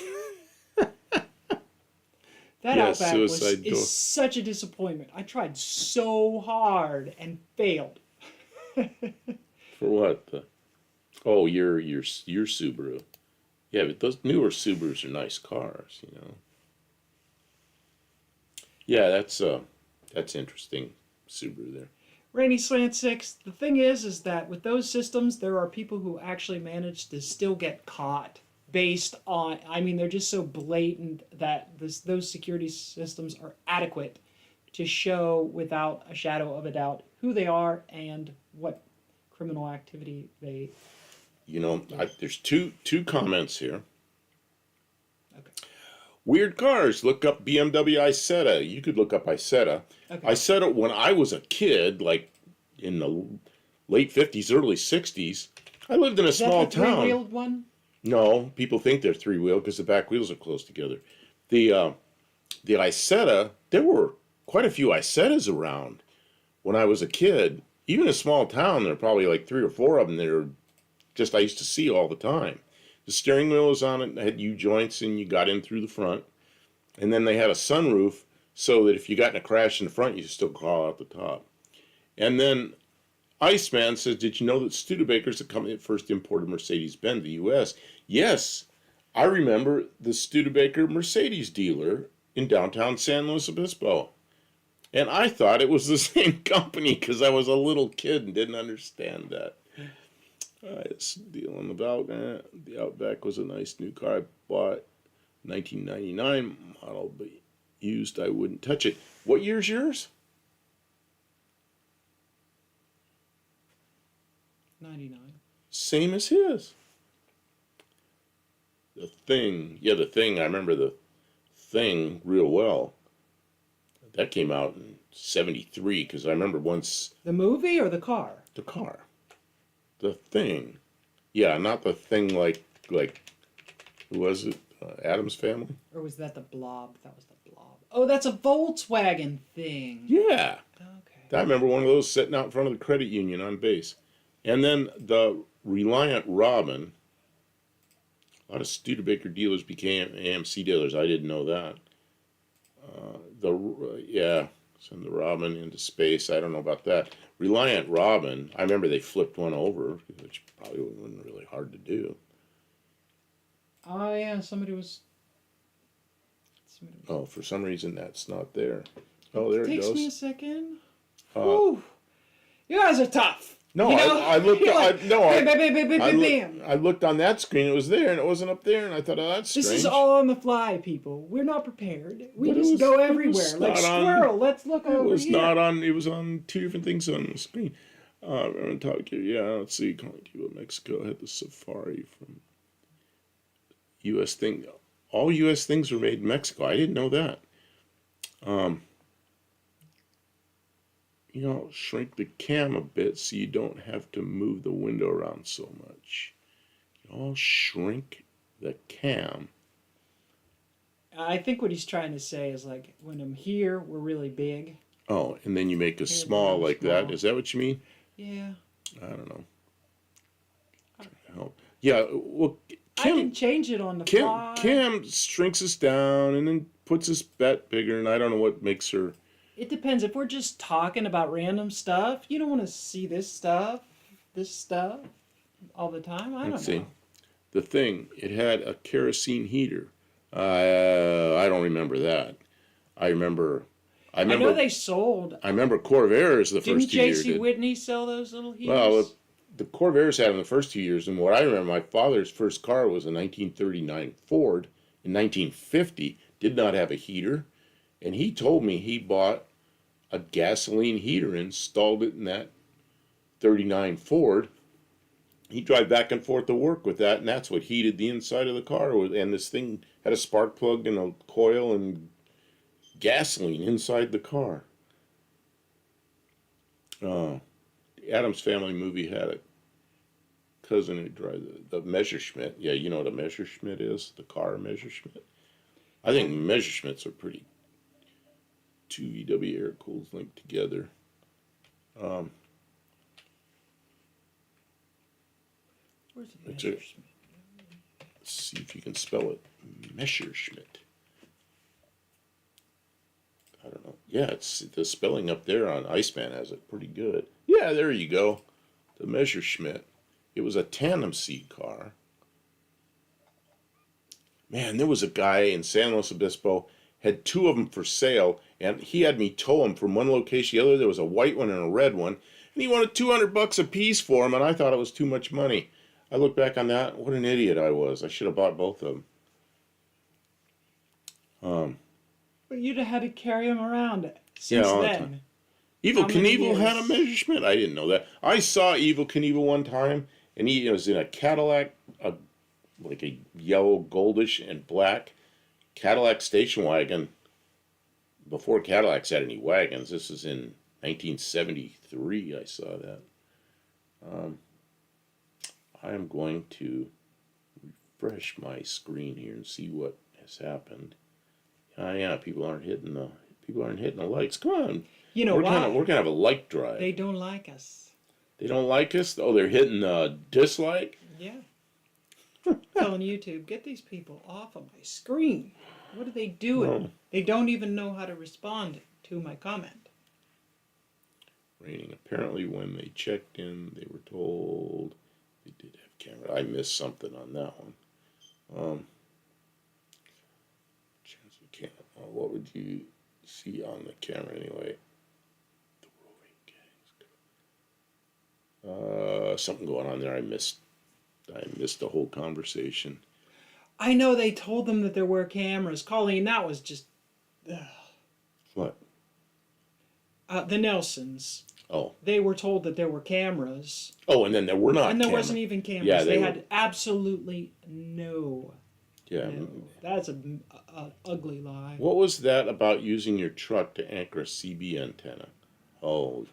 That Yeah, Outback suicide door. is such a disappointment. I tried so hard and failed. For what? Oh, your Subaru. Yeah, but those newer Subarus are nice cars. Yeah, that's interesting. Subaru there. Rainy Slant 6, the thing is that with those systems, there are people who actually manage to still get caught based on, I mean, they're just so blatant that those security systems are adequate to show without a shadow of a doubt who they are and what criminal activity they. There's two comments here. Okay. Weird cars. Look up BMW Isetta. You could look up Isetta. Okay. Isetta, when I was a kid, like in the late 50s, early 60s, I lived in a Is that small the town. three-wheeled one? No, people think they're three-wheeled because the back wheels are close together. The Isetta, there were quite a few Isettas around when I was a kid. Even in a small town, there were probably like 3 or 4 of them that are just I used to see all the time. The steering wheel was on it, had U-joints, and you got in through the front. And then they had a sunroof so that if you got in a crash in the front, you could still crawl out the top. And then Iceman says, did you know that Studebaker's the company that first imported Mercedes-Benz to the U.S.? Yes, I remember the Studebaker Mercedes dealer in downtown San Luis Obispo. And I thought it was the same company because I was a little kid and didn't understand that. This deal on the Outback. The Outback was a nice new car I bought in 1999. model, but used, I wouldn't touch it. What year's yours? 99. Same as his. The Thing. Yeah, The Thing. I remember The Thing real well. That came out in 73, because I remember once The movie or the car? the car. The Thing. Yeah, not The Thing like who was it? Addams Family? Or was that the Blob? That was the Blob. Oh, that's a Volkswagen thing. Yeah. Okay. I remember one of those sitting out in front of the credit union on base. And then the Reliant Robin. A lot of Studebaker dealers became AMC dealers. I didn't know that. Send the Robin into space. I don't know about that. Reliant Robin. I remember they flipped one over, which probably wasn't really hard to do. Oh yeah, somebody was. Oh, for some reason that's not there. Oh, there it Takes goes. me a second. Uh, Whew. You guys are tough. No, You know? I looked. You're like, bam, bam, bam, bam, bam, bam. I looked on that screen. It was there, and it wasn't up there. And I thought, oh, that's strange. This is all on the fly, people. We're not prepared. We But it just was- go it was everywhere like not on- squirrel. Let's look It over was here. not on. It was on two different things on the screen. I'm going to talk to you. Yeah, let's see. Calling Cuba, Mexico. I had the Safari from U.S. thing. All U.S. things were made in Mexico. I didn't know that. Shrink the cam a bit so you don't have to move the window around so much. Shrink the cam. I think what he's trying to say is like when I'm here, we're really big. Oh, and then you make a Here, small down like small. that. Is that what you mean? Yeah. I don't know. Help. Yeah, well, I can change it on the fly. Cam shrinks us down and then puts us bet bigger, and I don't know what makes her. It depends. If we're just talking about random stuff, you don't want to see this stuff all the time. I don't Let's see. know. The Thing, it had a kerosene heater. I don't remember that. I know they sold. I remember Corvairs the Didn't first 2 years. J.C. Whitney sell those little heaters? Well, the Corvairs had them the first 2 years, and what I remember, my father's first car was a 1939 Ford in 1950. Did not have a heater, and he told me he bought a gasoline heater, installed it in that 39 Ford. He'd drive back and forth to work with that, and that's what heated the inside of the car. And this thing had a spark plug and a coil and gasoline inside the car. Addams Family movie had a cousin who drove the Messerschmitt. Yeah, you know what a Messerschmitt is? The car Messerschmitt. I think Messerschmitts are pretty. Two VW air cools linked together. Where's the It's a- Messerschmitt? Let's see if you can spell it. Messerschmitt. I don't know. Yeah, it's the spelling up there on Iceman has it pretty good. Yeah, there you go. The Messerschmitt. It was a tandem seat car. Man, there was a guy in San Luis Obispo, had two of them for sale, and he had me tow them from one location to the other. There was a white one and a red one, and he wanted $200 a piece for them, and I thought it was too much money. I look back on that, what an idiot I was. I should have bought both of them. But you'd have had to carry them around Yeah, since all the then. time. Evil How many Knievel had a years? Messerschmitt? I didn't know that. I saw Evil Knievel one time, and he was in a Cadillac, like a yellow, goldish, and black Cadillac station wagon. Before Cadillacs had any wagons, this is in 1973. I saw that. I am going to refresh my screen here and see what has happened. Yeah, people aren't hitting the likes. Come on. You know we're why? gonna have a like drive. They don't like us. They don't like us? Oh, they're hitting dislike? Yeah. Telling YouTube, get these people off of my screen. What are they doing? No. They don't even know how to respond to my comment. Raining. Apparently, when they checked in, they were told they did have camera. I missed something on that one. Chance we can't. What would you see on the camera anyway? The roving gangs. Something going on there. I missed the whole conversation. I know they told them that there were cameras. Colleen, that was just What? the Nelsons. Oh. They were told that there were cameras, Oh, and then there were not and there cameras. wasn't even cameras. Yeah, they they had absolutely no. Yeah. No. That's a ugly lie. What was that about using your truck to anchor a CB antenna? Oh.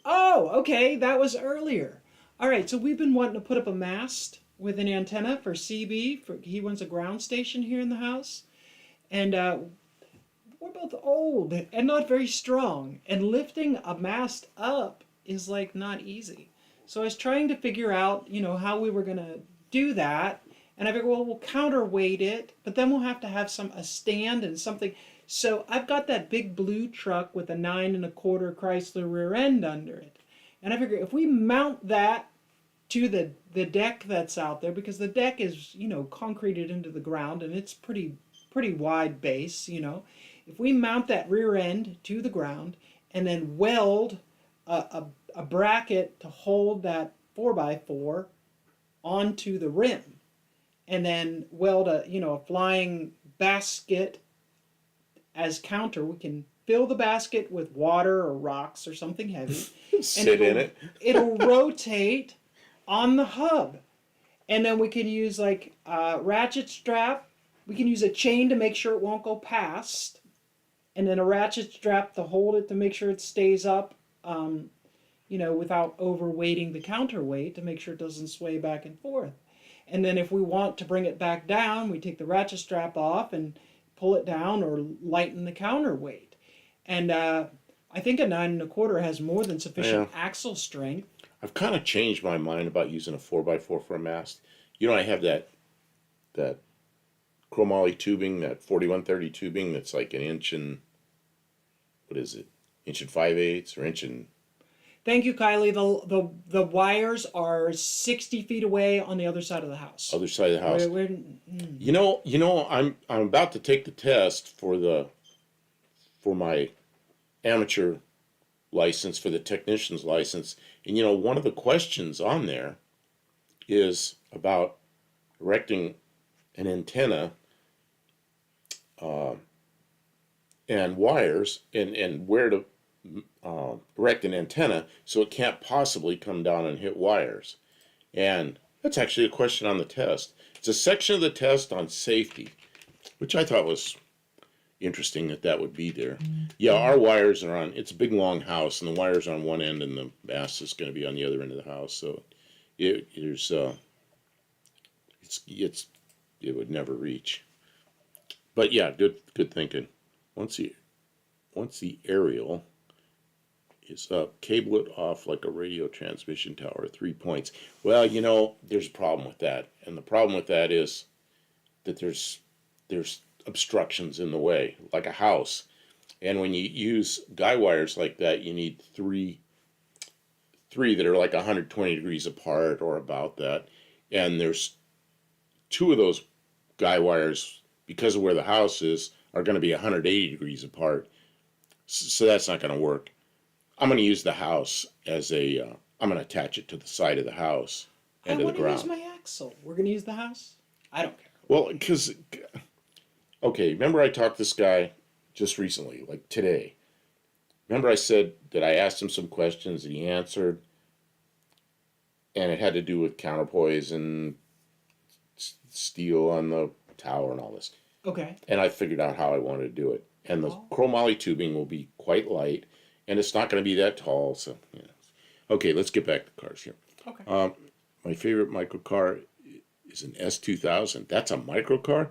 Oh, okay, that was earlier. All right, so we've been wanting to put up a mast with an antenna for CB. He wants a ground station here in the house, and we're both old and not very strong, and lifting a mast up is like not easy. So I was trying to figure out, how we were gonna do that, and I figured, well, we'll counterweight it, but then we'll have to have a stand and something. So I've got that big blue truck with a 9 1/4 Chrysler rear end under it, and I figure if we mount that to the deck that's out there, because the deck is concreted into the ground and it's pretty wide base. If we mount that rear end to the ground and then weld a bracket to hold that 4x4 onto the rim, and then weld a flying basket as counter, we can fill the basket with water or rocks or something heavy. Sit in it. It'll rotate on the hub, and then we can use like a ratchet strap. We can use a chain to make sure it won't go past, and then a ratchet strap to hold it to make sure it stays up, without overweighting the counterweight to make sure it doesn't sway back and forth. And then if we want to bring it back down, we take the ratchet strap off and pull it down or lighten the counterweight. And I think a 9 1/4 has more than sufficient axle strength. I've kind of changed my mind about using a 4x4 for a mast. I have that chromoly tubing, that 4130 tubing that's like an inch and, what is it? Inch and 5/8 or inch and... Thank you, Kylie. The wires are 60 feet away on the other side of the house. Other side of the house. I'm about to take the test for my amateur license, for the technician's license, and one of the questions on there is about erecting an antenna and wires, and where to erect an antenna so it can't possibly come down and hit wires. And that's actually a question on the test. It's a section of the test on safety, which I thought was interesting that would be there. Yeah, our wires are on, it's a big long house, and the wires are on one end and the mast is going to be on the other end of the house, so it would never reach. But yeah, good thinking. Once the aerial is up, cable it off like a radio transmission tower at 3 points. Well, there's a problem with that, and the problem with that is that there's obstructions in the way, like a house. And when you use guy wires like that, you need three that are like 120 degrees apart or about that. And there's 2 of those guy wires, because of where the house is, are going to be 180 degrees apart. So that's not going to work. I'm going to use the house as I'm going to attach it to the side of the house and to the ground. I want to use my axle. We're going to use the house? I don't care. Well, because, okay, remember I talked to this guy just recently, like today. Remember I said that I asked him some questions and he answered, and it had to do with counterpoise and steel on the tower and all this. Okay. And I figured out how I wanted to do it. And the chromoly tubing will be quite light, and it's not going to be that tall. So, Okay, let's get back to cars here. Okay. My favorite microcar is an S2000. That's a microcar.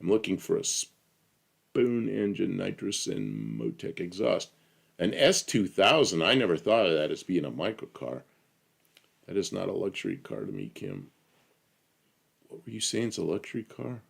I'm looking for a spoon engine, nitrous, and Motec exhaust. An S2000, I never thought of that as being a microcar. That is not a luxury car to me, Kim. What were you saying? It's a luxury car?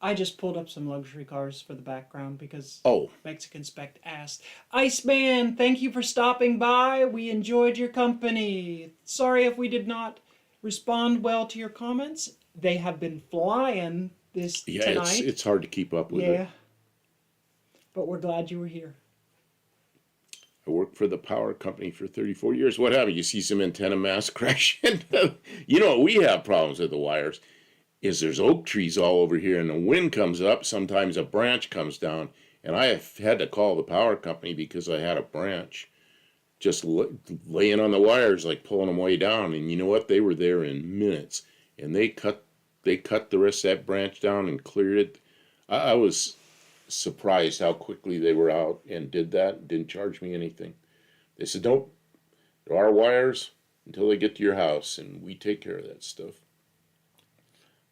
I just pulled up some luxury cars for the background because Mexican Spect asked. Iceman, thank you for stopping by. We enjoyed your company. Sorry if we did not respond well to your comments. They have been flying tonight. Yeah, it's hard to keep up with it. Yeah, but we're glad you were here. I worked for the power company for 34 years. What happened? You see some antenna mass crash? We have problems with the wires. is there's oak trees all over here, and the wind comes up. Sometimes a branch comes down, and I have had to call the power company because I had a branch just laying on the wires, like pulling them way down. And you know what? They were there in minutes, and they cut the rest of that branch down and cleared it. I was surprised how quickly they were out and did that. Didn't charge me anything. They said, "Don't. There are wires until they get to your house, and we take care of that stuff."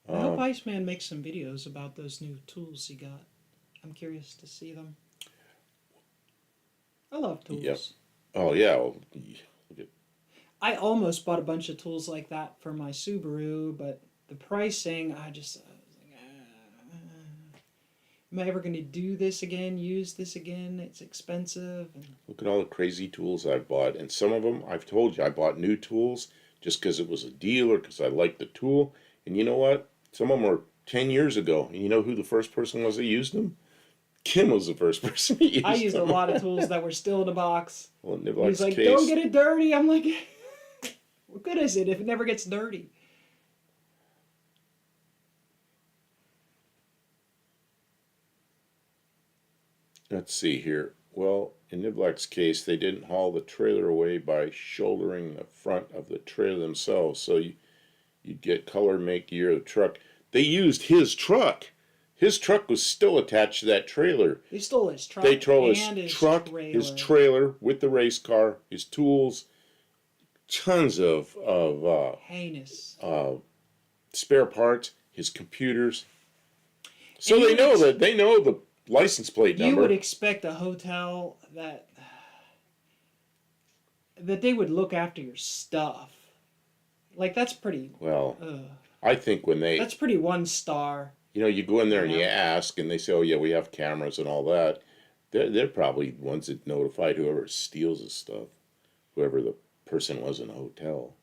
I hope Iceman makes some videos about those new tools he got. I'm curious to see them. I love tools. Yep. Oh yeah. Well, I almost bought a bunch of tools like that for my Subaru, but the pricing, I was like, am I ever going to do this again, use this again? It's expensive. And look at all the crazy tools I've bought, and some of them I've told you I bought new tools just because it was a deal or because I liked the tool. And you know what? Some of them were 10 years ago, and you know who the first person was that used them? Kim was the first person that used them. I used a lot of tools that were still in a box. Well, in He's Nivlack's like, case, don't get it dirty. I'm like, what good is it if it never gets dirty? let's see here. Well, in Nivlack's case, they didn't haul the trailer away by shouldering the front of the trailer themselves, so you'd get color, make, year of the truck. They used his truck. His truck was still attached to that trailer. They stole his truck. They stole and his truck, trailer. his trailer with the race car, his tools, tons of heinous. spare parts, his computers. So And they know the license plate number. You would expect a hotel that they would look after your stuff. Like that's pretty. Well, I think when that's pretty 1 star. you go in there and you Yeah. ask, and they say, "Oh yeah, we have cameras and all that." They're probably ones that notified whoever steals his stuff, whoever the person was in the hotel.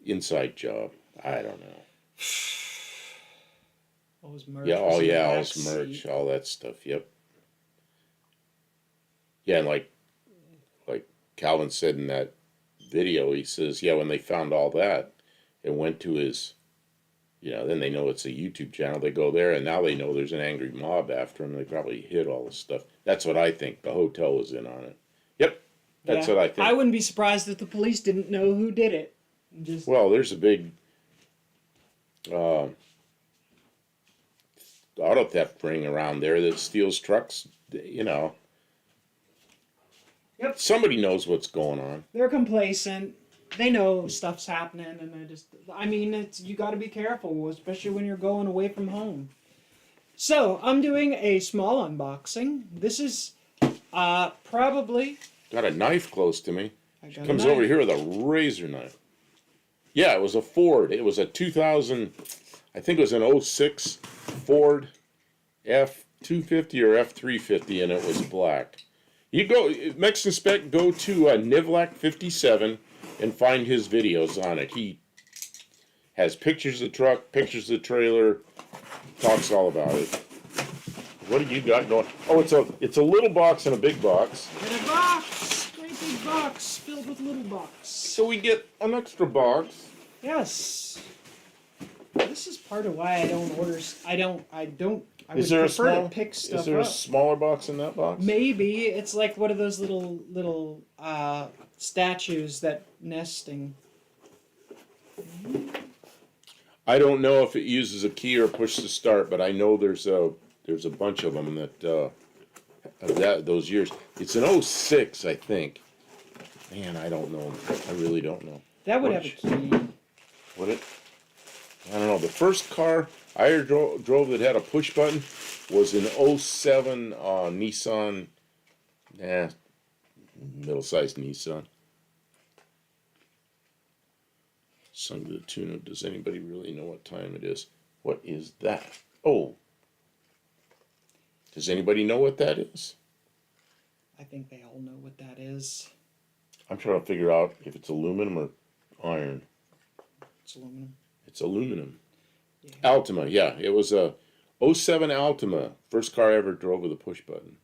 Inside job. I don't know. What was merch? Yeah, was in the all back his merch, seat. all that stuff. Yep. Yeah, and like Calvin said in that video, he says, yeah, when they found all that, it went to his, then they know it's a YouTube channel. They go there, and now they know there's an angry mob after him. They probably hid all the stuff. That's what I think. The hotel was in on it. Yep, that's what I think. I wouldn't be surprised if the police didn't know who did it. Just Well, there's a big auto theft ring around there that steals trucks. Yep. Somebody knows what's going on. They're complacent. They know stuff's happening, and you got to be careful, especially when you're going away from home. So I'm doing a small unboxing. This is probably. Got a knife close to me. I got a Comes knife. over here with a razor knife. Yeah, it was a Ford. It was a 2000, I think it was an 06 Ford F250 or F350, and it was black. You go, Mexican Spec, go to Nivlack 57 and find his videos on it. He has pictures of the truck, pictures of the trailer, talks all about it. What do you got going? Oh, it's a little box and a big box. In a box, great big box filled with little box. So we get an extra box. Yes. This is part of why I don't order. I would Is there prefer to pick stuff Is there up. a smaller box in that box? Maybe it's like one of those little statues that nesting. I don't know if it uses a key or push to start, but I know there's a bunch of them that of those years. It's an 06, I think. Man, I don't know. I really don't know. That would have a key. What it? I don't know. The first car I ever drove that had a push button was an 07 Nissan. Middle-sized Nissan. Sung to the tune of, does anybody really know what time it is? What is that? Oh. Does anybody know what that is? I think they all know what that is. I'm trying to figure out if it's aluminum or iron. It's aluminum. It's aluminum. Yeah. Altima, yeah. It was a 07 Altima. First car I ever drove with a push button.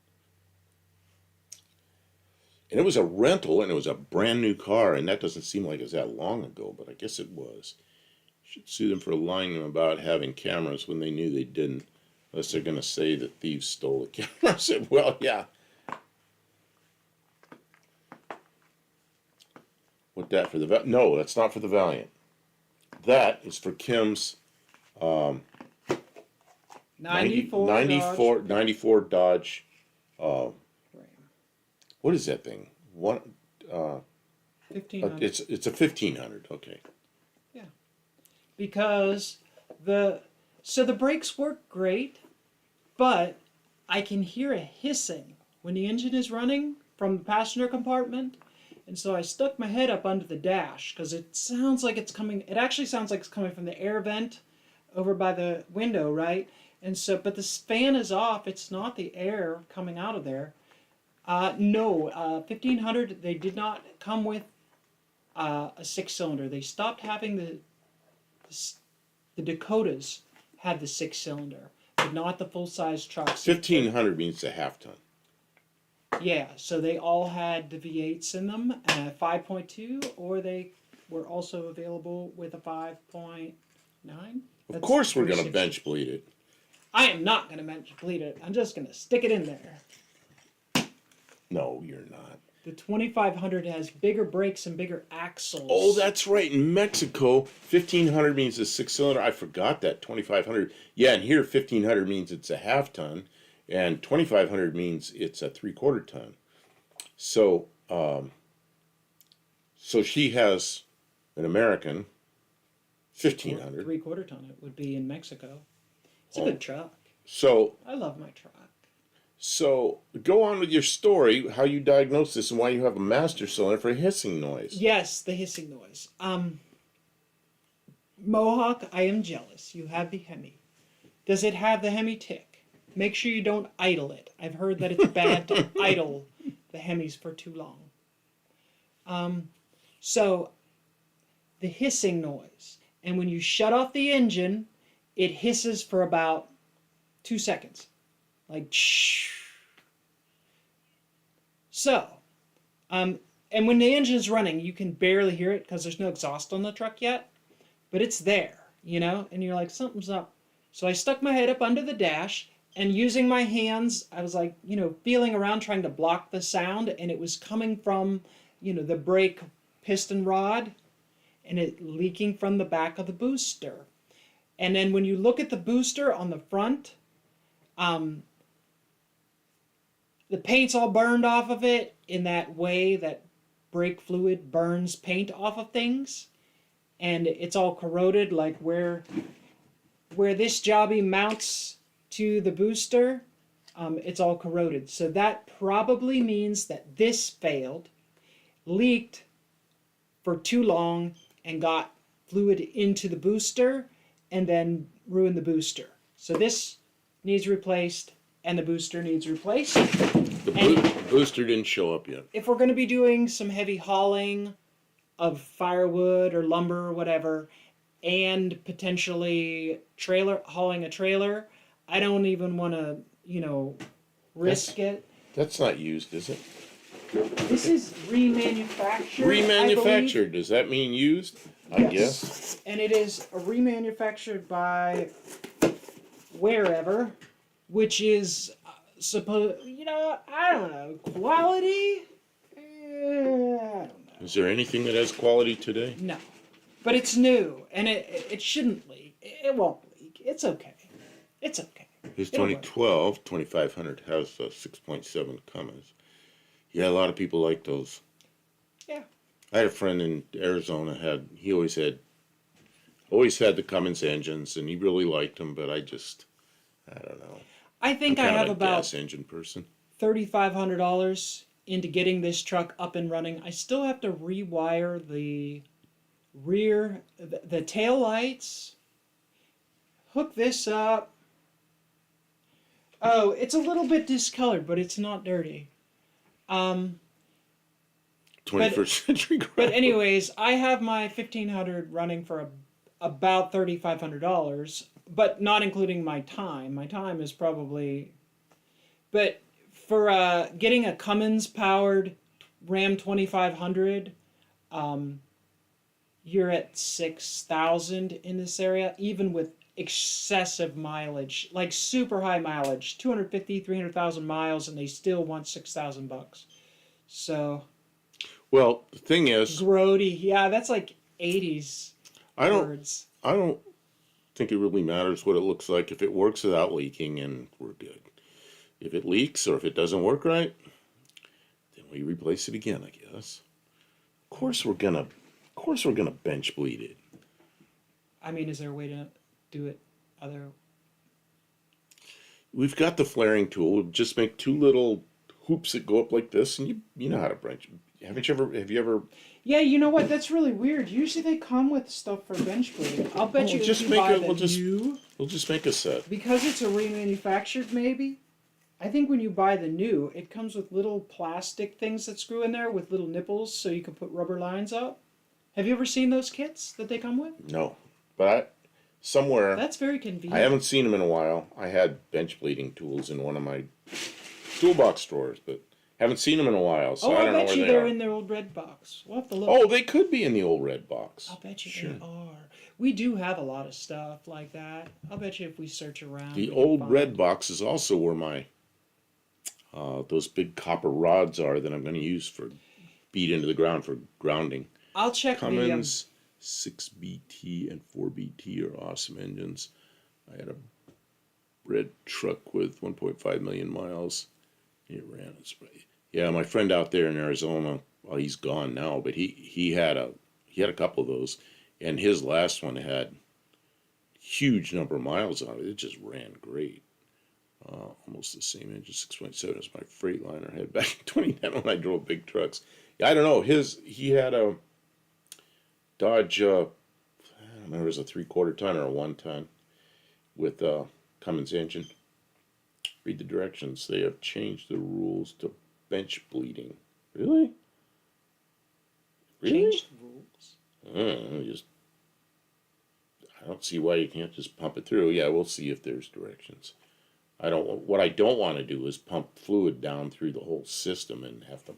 And it was a rental, and it was a brand new car, and that doesn't seem like it was that long ago, but I guess it was. Should sue them for lying to them about having cameras when they knew they didn't. Unless they're going to say that thieves stole the camera. I said, well, yeah. What that for the No, that's not for the Valiant. That is for Kim's 94 Dodge. Ram. What is that thing? 1500. It's a 1500. Okay. Because the brakes work great, but I can hear a hissing when the engine is running from the passenger compartment, and so I stuck my head up under the dash because it sounds like it's coming. It actually sounds like it's coming from the air vent over by the window, right? And so, but the fan is off. It's not the air coming out of there. No, 1500. They did not come with a 6-cylinder. They stopped having the Dakotas had the 6-cylinder, but not the full-size trucks. 1500 means a half ton. Yeah, so they all had the V8s in them, 5.2, or they were also available with a 5.9. Of course we're going to 360. bench bleed it. I am not going to bench bleed it. I'm just going to stick it in there. No, you're not. The 2500 has bigger brakes and bigger axles. Oh, that's right. In Mexico, 1500 means a 6-cylinder. I forgot that. 2500. Yeah, and here 1500 means it's a half ton, and 2500 means it's a 3/4 ton. So, so she has an American 1500. 3/4 ton it would be in Mexico. It's a good truck. So, I love my truck. so go on with your story, how you diagnose this, and why you have a master cylinder for a hissing noise. Yes, the hissing noise. Mohawk, I am jealous. You have the Hemi. Does it have the Hemi tick? Make sure you don't idle it. I've heard that it's bad to idle the Hemis for too long. So, the hissing noise. And when you shut off the engine, it hisses for about 2 seconds. Like, shh. So, and when the engine's running, you can barely hear it because there's no exhaust on the truck yet, but it's there, you know, and you're like, something's up. So I stuck my head up under the dash, and using my hands, I was like, you know, feeling around trying to block the sound, and it was coming from, you know, the brake piston rod, and it leaking from the back of the booster. And then when you look at the booster on the front, the paint's all burned off of it in that way that brake fluid burns paint off of things. And it's all corroded, like where this jobby mounts to the booster, it's all corroded. So that probably means that this failed, leaked for too long, and got fluid into the booster, and then ruined the booster. So this needs replaced, and the booster needs replaced. The booster didn't show up yet. If we're going to be doing some heavy hauling of firewood or lumber or whatever, and potentially hauling a trailer, I don't even want to, you know, risk it. That's not used, is it? This is remanufactured. Remanufactured. Does that mean used? I Yes. guess. And it is remanufactured by wherever, which is you know, I don't know, quality? I don't know. Is there anything that has quality today? No. But it's new, and it shouldn't leak. It won't leak. It's okay. It's okay. His It'll work. 2012 2500 has a 6.7 Cummins. Yeah, a lot of people like those. Yeah. I had a friend in Arizona. He always had the Cummins engines, and he really liked them. But I don't know. I think I'm I kind have of a about gas engine person. $3,500 into getting this truck up and running. I still have to rewire the rear, the tail lights, hook this up. Oh, it's a little bit discolored, but it's not dirty. 21st century. But anyways, I have my 1500 running for about $3,500, but not including my time. My time is probably, but for getting a Cummins powered Ram 2500, you're at 6,000 in this area, even with excessive mileage, like super high mileage, 250, 300,000 miles, and they still want $6,000. So, Well, the thing is, grody, yeah, that's like 80s I don't, words. I don't think it really matters what it looks like if it works without leaking, and we're good. If it leaks or if it doesn't work right, then we replace it again, I guess. Of course we're gonna bench bleed it. I mean, is there a way to do it other? We've got the flaring tool. We'll just make two little hoops that go up like this, and you know how to bench. Have you ever? Yeah, you know what? That's really weird. Usually they come with stuff for bench bleeding. I'll bet Oh, you just if you make buy it- the new, We'll just make a set. because it's a remanufactured maybe. I think when you buy the new, it comes with little plastic things that screw in there with little nipples so you can put rubber lines up. Have you ever seen those kits that they come with? No, but somewhere That's very I convenient. haven't seen them in a while. I had bench bleeding tools in one of my toolbox drawers, but haven't seen them in a while, so Oh, I I don't know bet where you they they're are. in their old red box. We'll have to look. Oh, they could be in the old red box. I'll bet you Sure. they are. We do have a lot of stuff like that. I'll bet you if we search around. The we can old find red it. box is also where my those big copper rods are that I'm going to use for beat into the ground for grounding. I'll check Cummins 6BT and 4BT are awesome engines. I had a red truck with 1.5 million miles. It ran its way. Yeah, my friend out there in Arizona, well, he's gone now, but he had a couple of those, and his last one had huge number of miles on it. It just ran great. Almost the same engine, 6.7 as my Freightliner had back in 2010 when I drove big trucks. Yeah, I don't know. He had a Dodge. I don't remember, it was a 3/4 ton or a 1 ton with a Cummins engine. Read the directions. They have changed the rules to bench bleeding. Really? Really? Changed rules. I don't see why you can't just pump it through. Yeah, we'll see if there's directions. What I don't want to do is pump fluid down through the whole system and have to.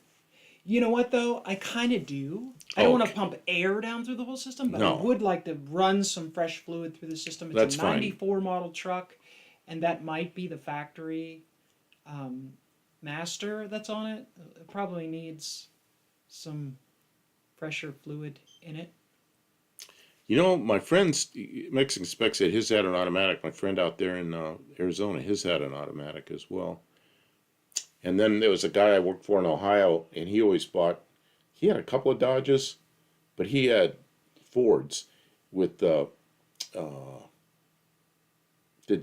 You know what though? I kind of do. I don't want Okay. to pump air down through the whole system, but No. I would like to run some fresh fluid through the system. It's That's a fine. '94 model truck, and that might be the factory master that's on it. It probably needs some fresher fluid in it. You know, my friend's Mexican Spec said his had an automatic. My friend out there in Arizona, his had an automatic as well. And then there was a guy I worked for in Ohio, and he always bought. He had a couple of Dodges, but he had Fords with the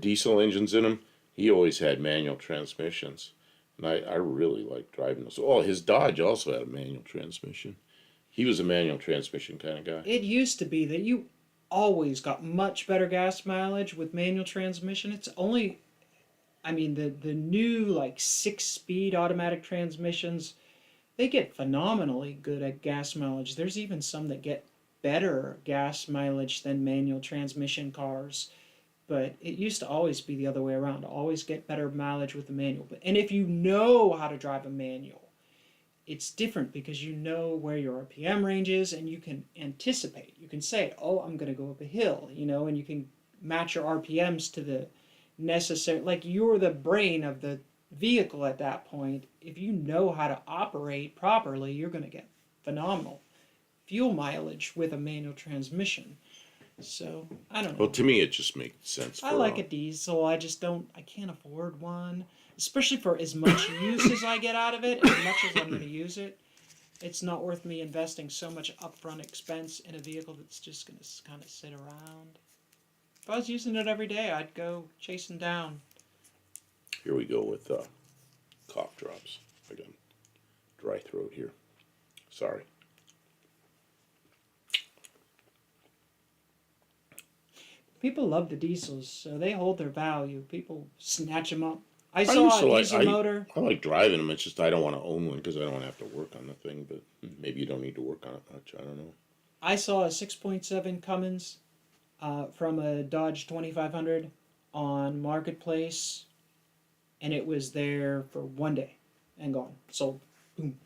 diesel engines in them. He always had manual transmissions, and I really liked driving those. Oh, his Dodge also had a manual transmission. He was a manual transmission kind of guy. It used to be that you always got much better gas mileage with manual transmission. It's only, I mean, the new like 6-speed automatic transmissions, they get phenomenally good at gas mileage. There's even some that get better gas mileage than manual transmission cars. But it used to always be the other way around. Always get better mileage with the manual. And if you know how to drive a manual, it's different because you know where your RPM range is and you can anticipate. You can say, oh, I'm going to go up a hill, and you can match your RPMs to the necessary, like you're the brain of the vehicle at that point. If you know how to operate properly, you're going to get phenomenal fuel mileage with a manual transmission. So, I don't know. Well, to me, it just makes sense. I like a diesel. I can't afford one. Especially for as much use as I get out of it, as much as I'm going to use it. It's not worth me investing so much upfront expense in a vehicle that's just going to kind of sit around. If I was using it every day, I'd go chasing down. Here we go with cough drops. I got dry throat here. Sorry. People love the diesels, so they hold their value. People snatch them up. I used saw to a like- diesel motor. I like driving them. It's just I don't want to own one because I don't want to have to work on the thing. But maybe you don't need to work on it much. I don't know. I saw a 6.7 Cummins from a Dodge 2500 on Marketplace, and it was there for one day and gone, sold, boom.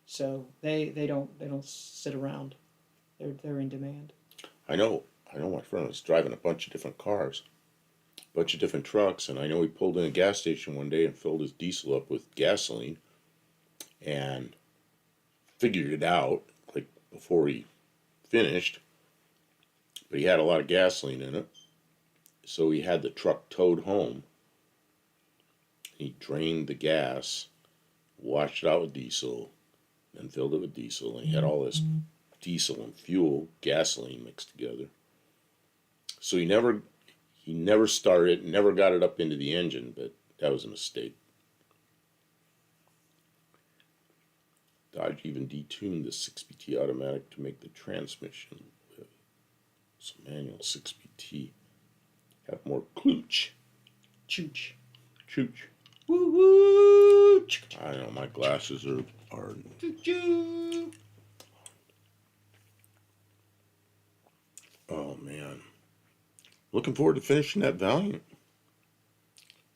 So they don't sit around. They're in demand. I know. I know my friend was driving a bunch of different cars, a bunch of different trucks, and I know he pulled in a gas station one day and filled his diesel up with gasoline and figured it out like before he finished. But he had a lot of gasoline in it, so he had the truck towed home. He drained the gas, washed it out with diesel, then filled it with diesel, and he had all this diesel and fuel, gasoline mixed together. So he never started it, never got it up into the engine, but that was a mistake. Dodge even detuned the 6PT automatic to make the transmission, so manual 6PT, have more klooch. Chooch. Chooch. Woo woo. I know, my glasses are Choo. oh man. Looking forward to finishing that Valiant.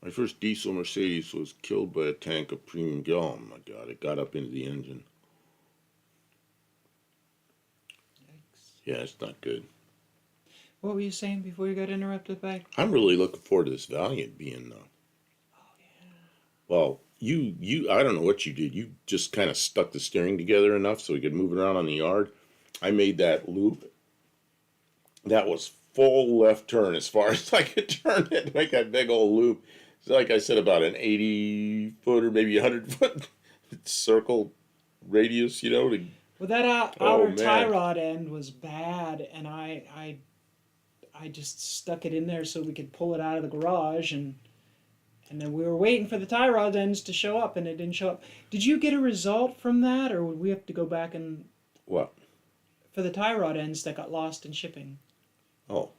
My first diesel Mercedes was killed by a tank of premium gas. Oh my god, it got up into the engine. Yikes. Yeah, it's not good. What were you saying before you got interrupted by? I'm really looking forward to this Valiant being well, I don't know what you did. You just kind of stuck the steering together enough so we could move it around on the yard. I made that loop. That was full left turn as far as I could turn it, make that big old loop. It's like I said, about an 80-foot or maybe 100-foot circle radius, you know. Well, that Oh, outer man. tie rod end was bad, and I just stuck it in there so we could pull it out of the garage, and then we were waiting for the tie rod ends to show up, and it didn't show up. Did you get a result from that, or would we have to go back and What? for the tie rod ends that got lost in shipping? Oh,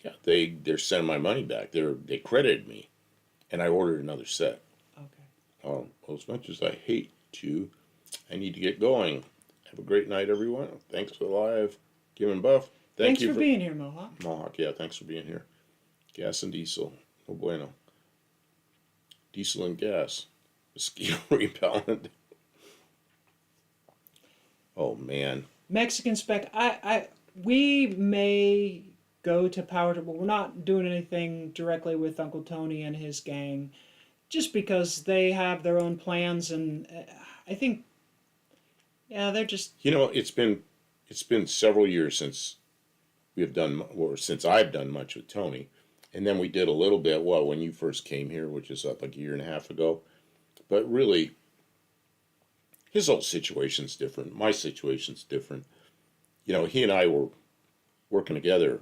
yeah. They're sending my money back. They credited me, and I ordered another set. Okay. Well, as much as I hate to, I need to get going. Have a great night, everyone. Thanks for the live. Kim and Buff. Thanks you for being here, Mohawk. Mohawk, yeah, thanks for being here. Gas and diesel. No bueno. Diesel and gas. Mosquito repellent. Oh, man. Mexican spec. We may go to Power Tool. We're not doing anything directly with Uncle Tony and his gang, just because they have their own plans, and I think, yeah, they're just. You know, it's been several years since we have done, or since I've done much with Tony, and then we did a little bit. Well, when you first came here, which is like a year and a half ago, but really, his whole situation's different. My situation's different. You know, he and I were working together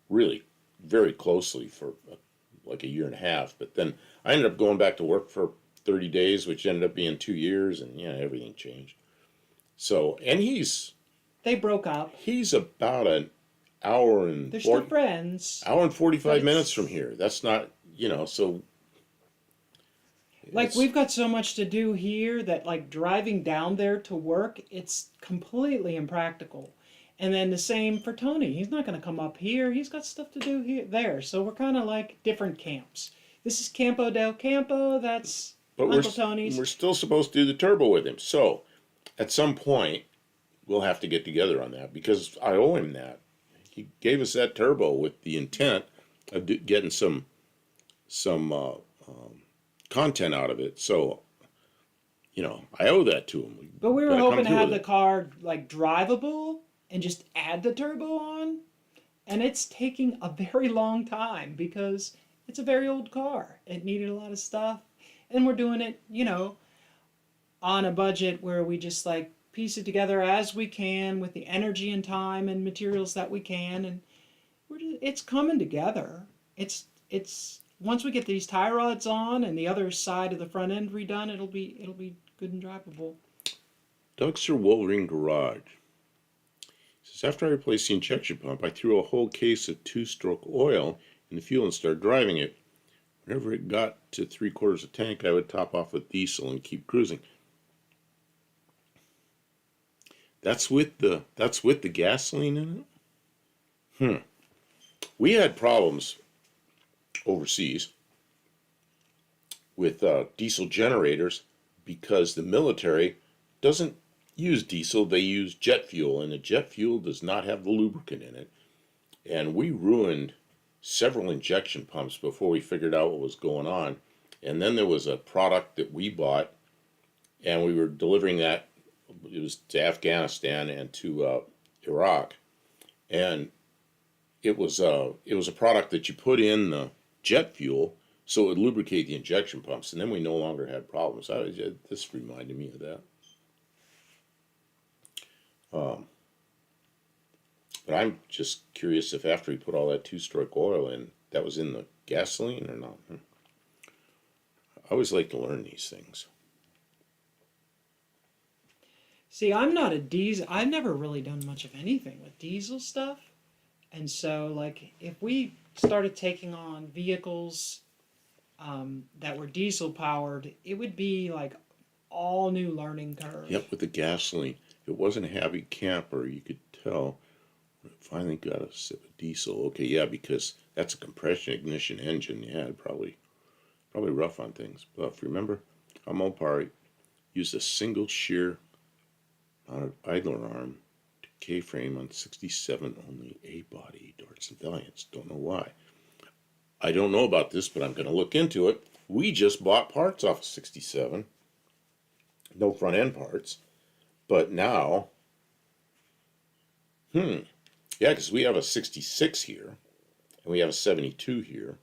really very closely for like a year and a half, but then I ended up going back to work for 30 days, which ended up being 2 years, and yeah, everything changed. So, and They broke up. he's about an hour and They're still friends. hour and 45 But minutes from here. That's not, you know, so Like, it's- we've got so much to do here that, like, driving down there to work, it's completely impractical. And then the same for Tony. He's not going to come up here. He's got stuff to do there. So we're kind of like different camps. This is Campo del Campo. That's but Uncle Tony's. we're still supposed to do the turbo with him. So, at some point, we'll have to get together on that because I owe him that. He gave us that turbo with the intent of getting some content out of it. So, you know, I owe that to him. But we were Gotta come hoping to through have with the it. car, like, drivable and just add the turbo on. And it's taking a very long time because it's a very old car. It needed a lot of stuff. And we're doing it, you know, on a budget where we just, like, piece it together as we can with the energy and time and materials that we can. And it's coming together. It's once we get these tie rods on and the other side of the front end redone, it'll be good and drivable. Dougster Wolverine Garage. He says, after I replaced the injection pump, I threw a whole case of 2-stroke oil in the fuel and started driving it. Whenever it got to 3/4 of tank, I would top off with diesel and keep cruising. That's with the gasoline in it? We had problems overseas with diesel generators because the military doesn't use diesel, they use jet fuel, and the jet fuel does not have the lubricant in it. And we ruined several injection pumps before we figured out what was going on. And then there was a product that we bought, and we were delivering that. It was to Afghanistan and to Iraq, and it was a product that you put in the jet fuel so it would lubricate the injection pumps, and then we no longer had problems. This reminded me of that. But I'm just curious if after we put all that two-stroke oil in, that was in the gasoline or not. I always like to learn these things. See, I'm not a diesel. I've never really done much of anything with diesel stuff. And so, like, if we started taking on vehicles that were diesel powered, it would be like all new learning curve. Yep, with the gasoline. It wasn't a happy camper, you could tell. When it finally got a sip of diesel. Okay, yeah, because that's a compression ignition engine. Yeah, probably rough on things. But if you remember, how Mopar used a single shear mounted idler arm to K-frame on 67 only A-body Darts and Valiants. Don't know why. I don't know about this, but I'm going to look into it. We just bought parts off of 67. No front end parts. But now, yeah, because we have a 66 here, and we have a 72 here.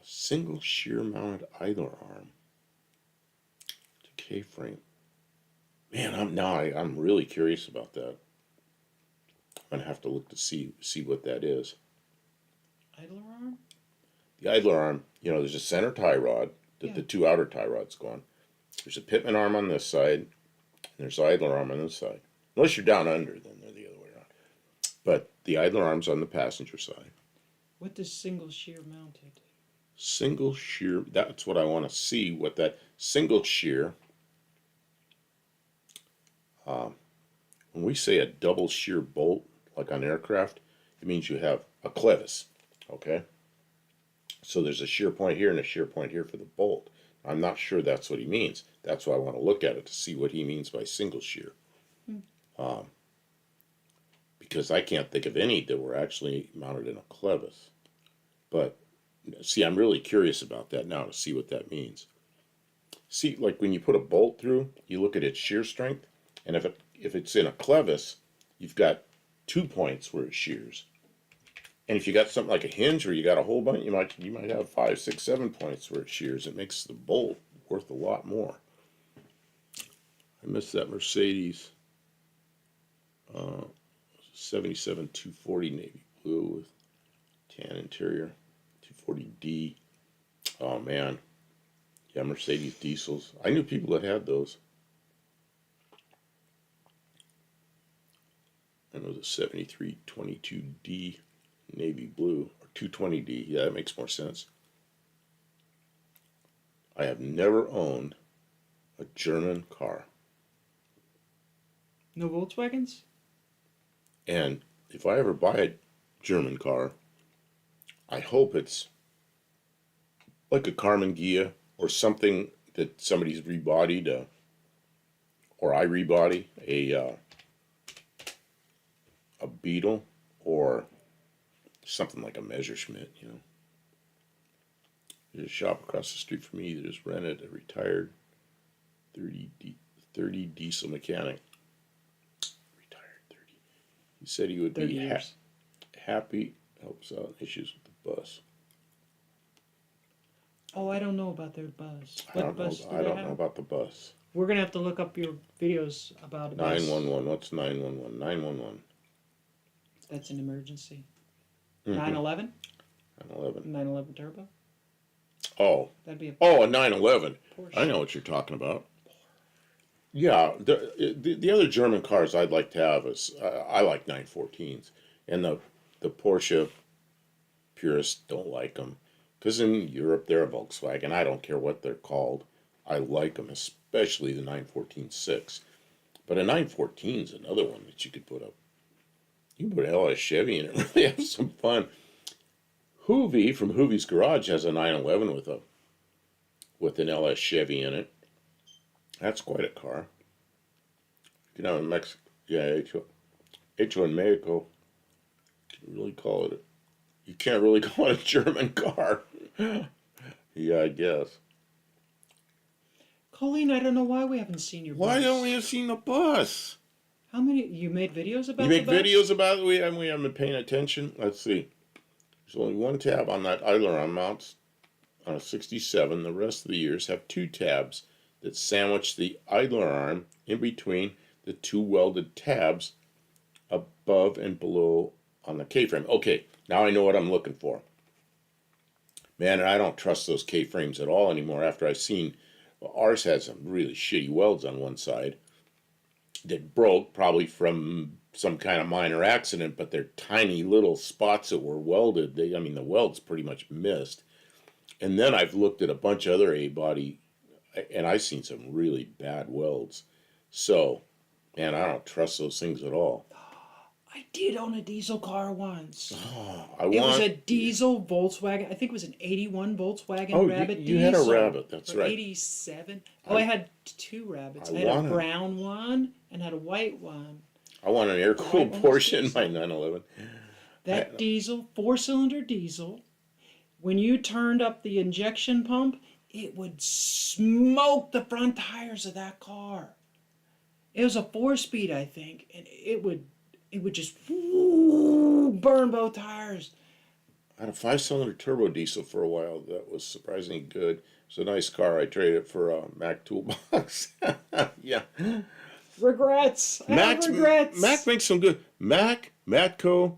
A single shear mounted idler arm to K-frame. Man, I'm really curious about that. I'm gonna have to look to see what that is. Idler arm? The idler arm, there's a center tie rod that the two outer tie rods go on. There's a pitman arm on this side, and there's the idler arm on this side. Unless you're down under, then they're the other way around. But the idler arm's on the passenger side. What does single shear mounted? Single shear, that's what I want to see, what that single shear. When we say a double shear bolt, like on aircraft, it means you have a clevis, okay? So there's a shear point here and a shear point here for the bolt. I'm not sure that's what he means. That's why I want to look at it to see what he means by single shear. Because I can't think of any that were actually mounted in a clevis. But, see, I'm really curious about that now to see what that means. See, like when you put a bolt through, you look at its shear strength, and if it's in a clevis, you've got 2 points where it shears. And if you got something like a hinge where you got a whole bunch, you might have 5, 6, 7 points where it shears. It makes the bolt worth a lot more. I missed that Mercedes 77 240 navy blue with tan interior, 240D. Oh man, yeah, Mercedes diesels. I knew people that had those. And it was a 73 22D navy blue, or 220D. Yeah, that makes more sense. I have never owned a German car. No Volkswagens? And if I ever buy a German car, I hope it's like a Carmen Ghia or something that somebody's rebodied, or I rebody a Beetle, or something like a Messerschmitt, There's a shop across the street from me that just rented a retired 30 diesel mechanic. Retired 30. He said he would be happy, helps out issues with the bus. Oh, I don't know about their bus. I don't know about the bus. We're going to have to look up your videos about a bus. 911. What's 911? 911. That's an emergency. Mm-hmm. 911? 911. 911 turbo? Oh. That'd be a 911. Porsche. I know what you're talking about. Yeah, the other German cars I'd like to have is, I like 914s. And the Porsche purists don't like them. Because in Europe they're a Volkswagen. I don't care what they're called. I like them, especially the 914-6. But a 914 is another one that you could put up. You can put an LS Chevy in it and really have some fun. Hoovy from Hoovy's Garage has a 911 with an LS Chevy in it. That's quite a car. Get out in Mexico. Yeah, Hecho in Mexico. Can't really call it. You can't really call it a German car. Yeah, I guess. Colleen, I don't know why we haven't seen your Why bus. don't we have seen the bus? How many? You made videos about You make the bus? videos about it. We haven't been paying attention. Let's see. There's only one tab on that aileron mounts on a 67. The rest of the years have two tabs that sandwich the idler arm in between the two welded tabs above and below on the K-frame. Okay, now I know what I'm looking for. Man, I don't trust those K-frames at all anymore after I've seen ours had some really shitty welds on one side that broke probably from some kind of minor accident, but they're tiny little spots that were welded. I mean, the welds pretty much missed. And then I've looked at a bunch of other A-body, and I've seen some really bad welds. So, man, I don't trust those things at all. I did own a diesel car once. Oh, It was a diesel Volkswagen. I think it was an 81 Volkswagen Rabbit you diesel. had a Rabbit, that's or right. 87. Oh, I had two Rabbits. I had want a it. brown one and had a white one. I want an air-cooled Right, Porsche in almost my 911. That diesel, four-cylinder diesel, when you turned up the injection pump, it would smoke the front tires of that car. It was a 4-speed, I think, and it would just burn both tires. I had a 5-cylinder turbo diesel for a while. That was surprisingly good. It was a nice car. I traded it for a Mac toolbox. Yeah. Regrets. I have regrets. Mac makes some good. Mac, Matco,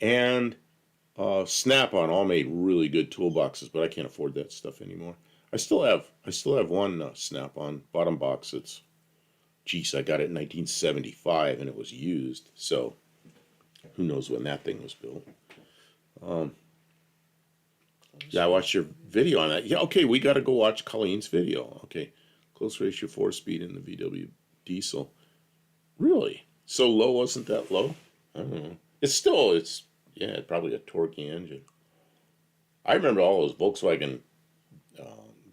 and Snap-on all made really good toolboxes, but I can't afford that stuff anymore. I still have one Snap-on bottom box that's, geez, I got it in 1975 and it was used. So who knows when that thing was built. Yeah, I watched your video on that. Yeah, okay, we got to go watch Colleen's video. Okay, close ratio 4-speed in the VW diesel. Really? So low wasn't that low? I don't know. It's probably a torquey engine. I remember all those Volkswagen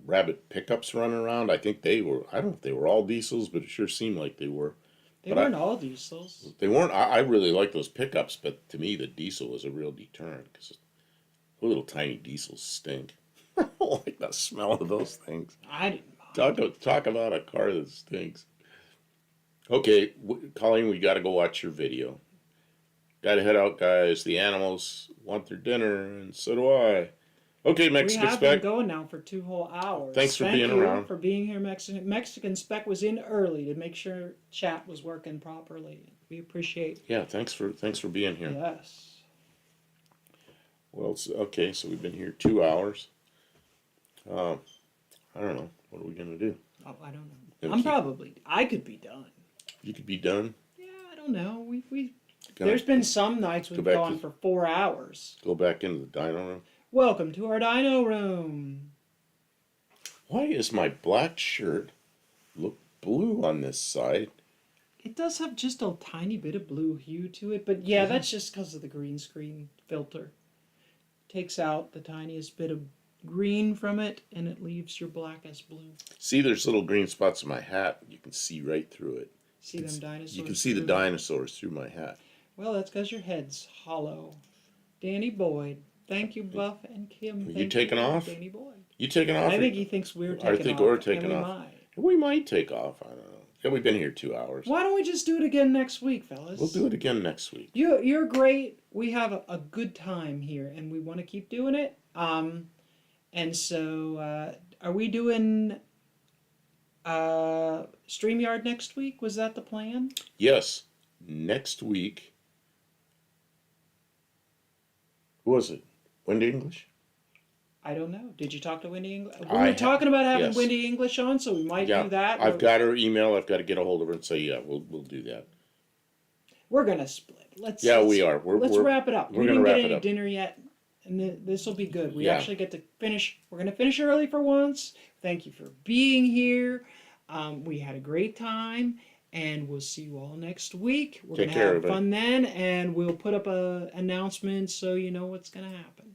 Rabbit pickups running around. I don't know if they were all diesels, but it sure seemed like they were. They weren't all diesels. They weren't. I really like those pickups, but to me, the diesel was a real deterrent because little tiny diesels stink. I don't like the smell of those things. I didn't mind. Talk about a car that stinks. Okay, Colleen, we got to go watch your video. Got to head out, guys. The animals want their dinner, and so do I. Okay, Mexican We have Spec. been going now for 2 whole hours. Thanks for being you around. for being here, Mexican Spec was in early to make sure chat was working properly. We appreciate. Yeah, thanks for being here. Yes. Well, okay, so we've been here 2 hours. I don't know. What are we gonna do? Oh, I don't know. I could be done. You could be done. Yeah, I don't know. Gonna There's been some nights we've back gone to- for 4 hours. Go back into the dyno room. Welcome to our dyno room. Why is my black shirt look blue on this side? It does have just a tiny bit of blue hue to it, but yeah, that's just because of the green screen filter. Takes out the tiniest bit of green from it, and it leaves your black as blue. See, there's little green spots in my hat. You can see right through it. See them dinosaurs? You can see the through? dinosaurs through my hat. Well, that's because your head's hollow. Danny Boyd. Thank you, Buff and Kim. You Thank taking off? Danny Boyd. You taking off? I think he thinks we're taking off. I think we're and taking we off. might. We might take off. I don't know. Yeah, we've been here 2 hours. Why don't we just do it again next week, fellas? We'll do it again next week. You're great. We have a good time here, and we want to keep doing it. And so, are we doing StreamYard next week? Was that the plan? Yes. Next week. Who was it? Wendy English? I don't know. Did you talk to Wendy English? We I were talking about having yes. Wendy English on, so we might do that. I've got her email. I've got to get a hold of her and say, yeah, we'll do that. We're gonna split. We are. Let's wrap it up. We're We gonna didn't wrap get it any up. dinner yet, and this will be good. We Yeah. actually get to finish. We're gonna finish early for once. Thank you for being here. We had a great time, and we'll see you all next week. We're Take gonna care, have everybody. fun then, and we'll put up a announcement so you know what's gonna happen.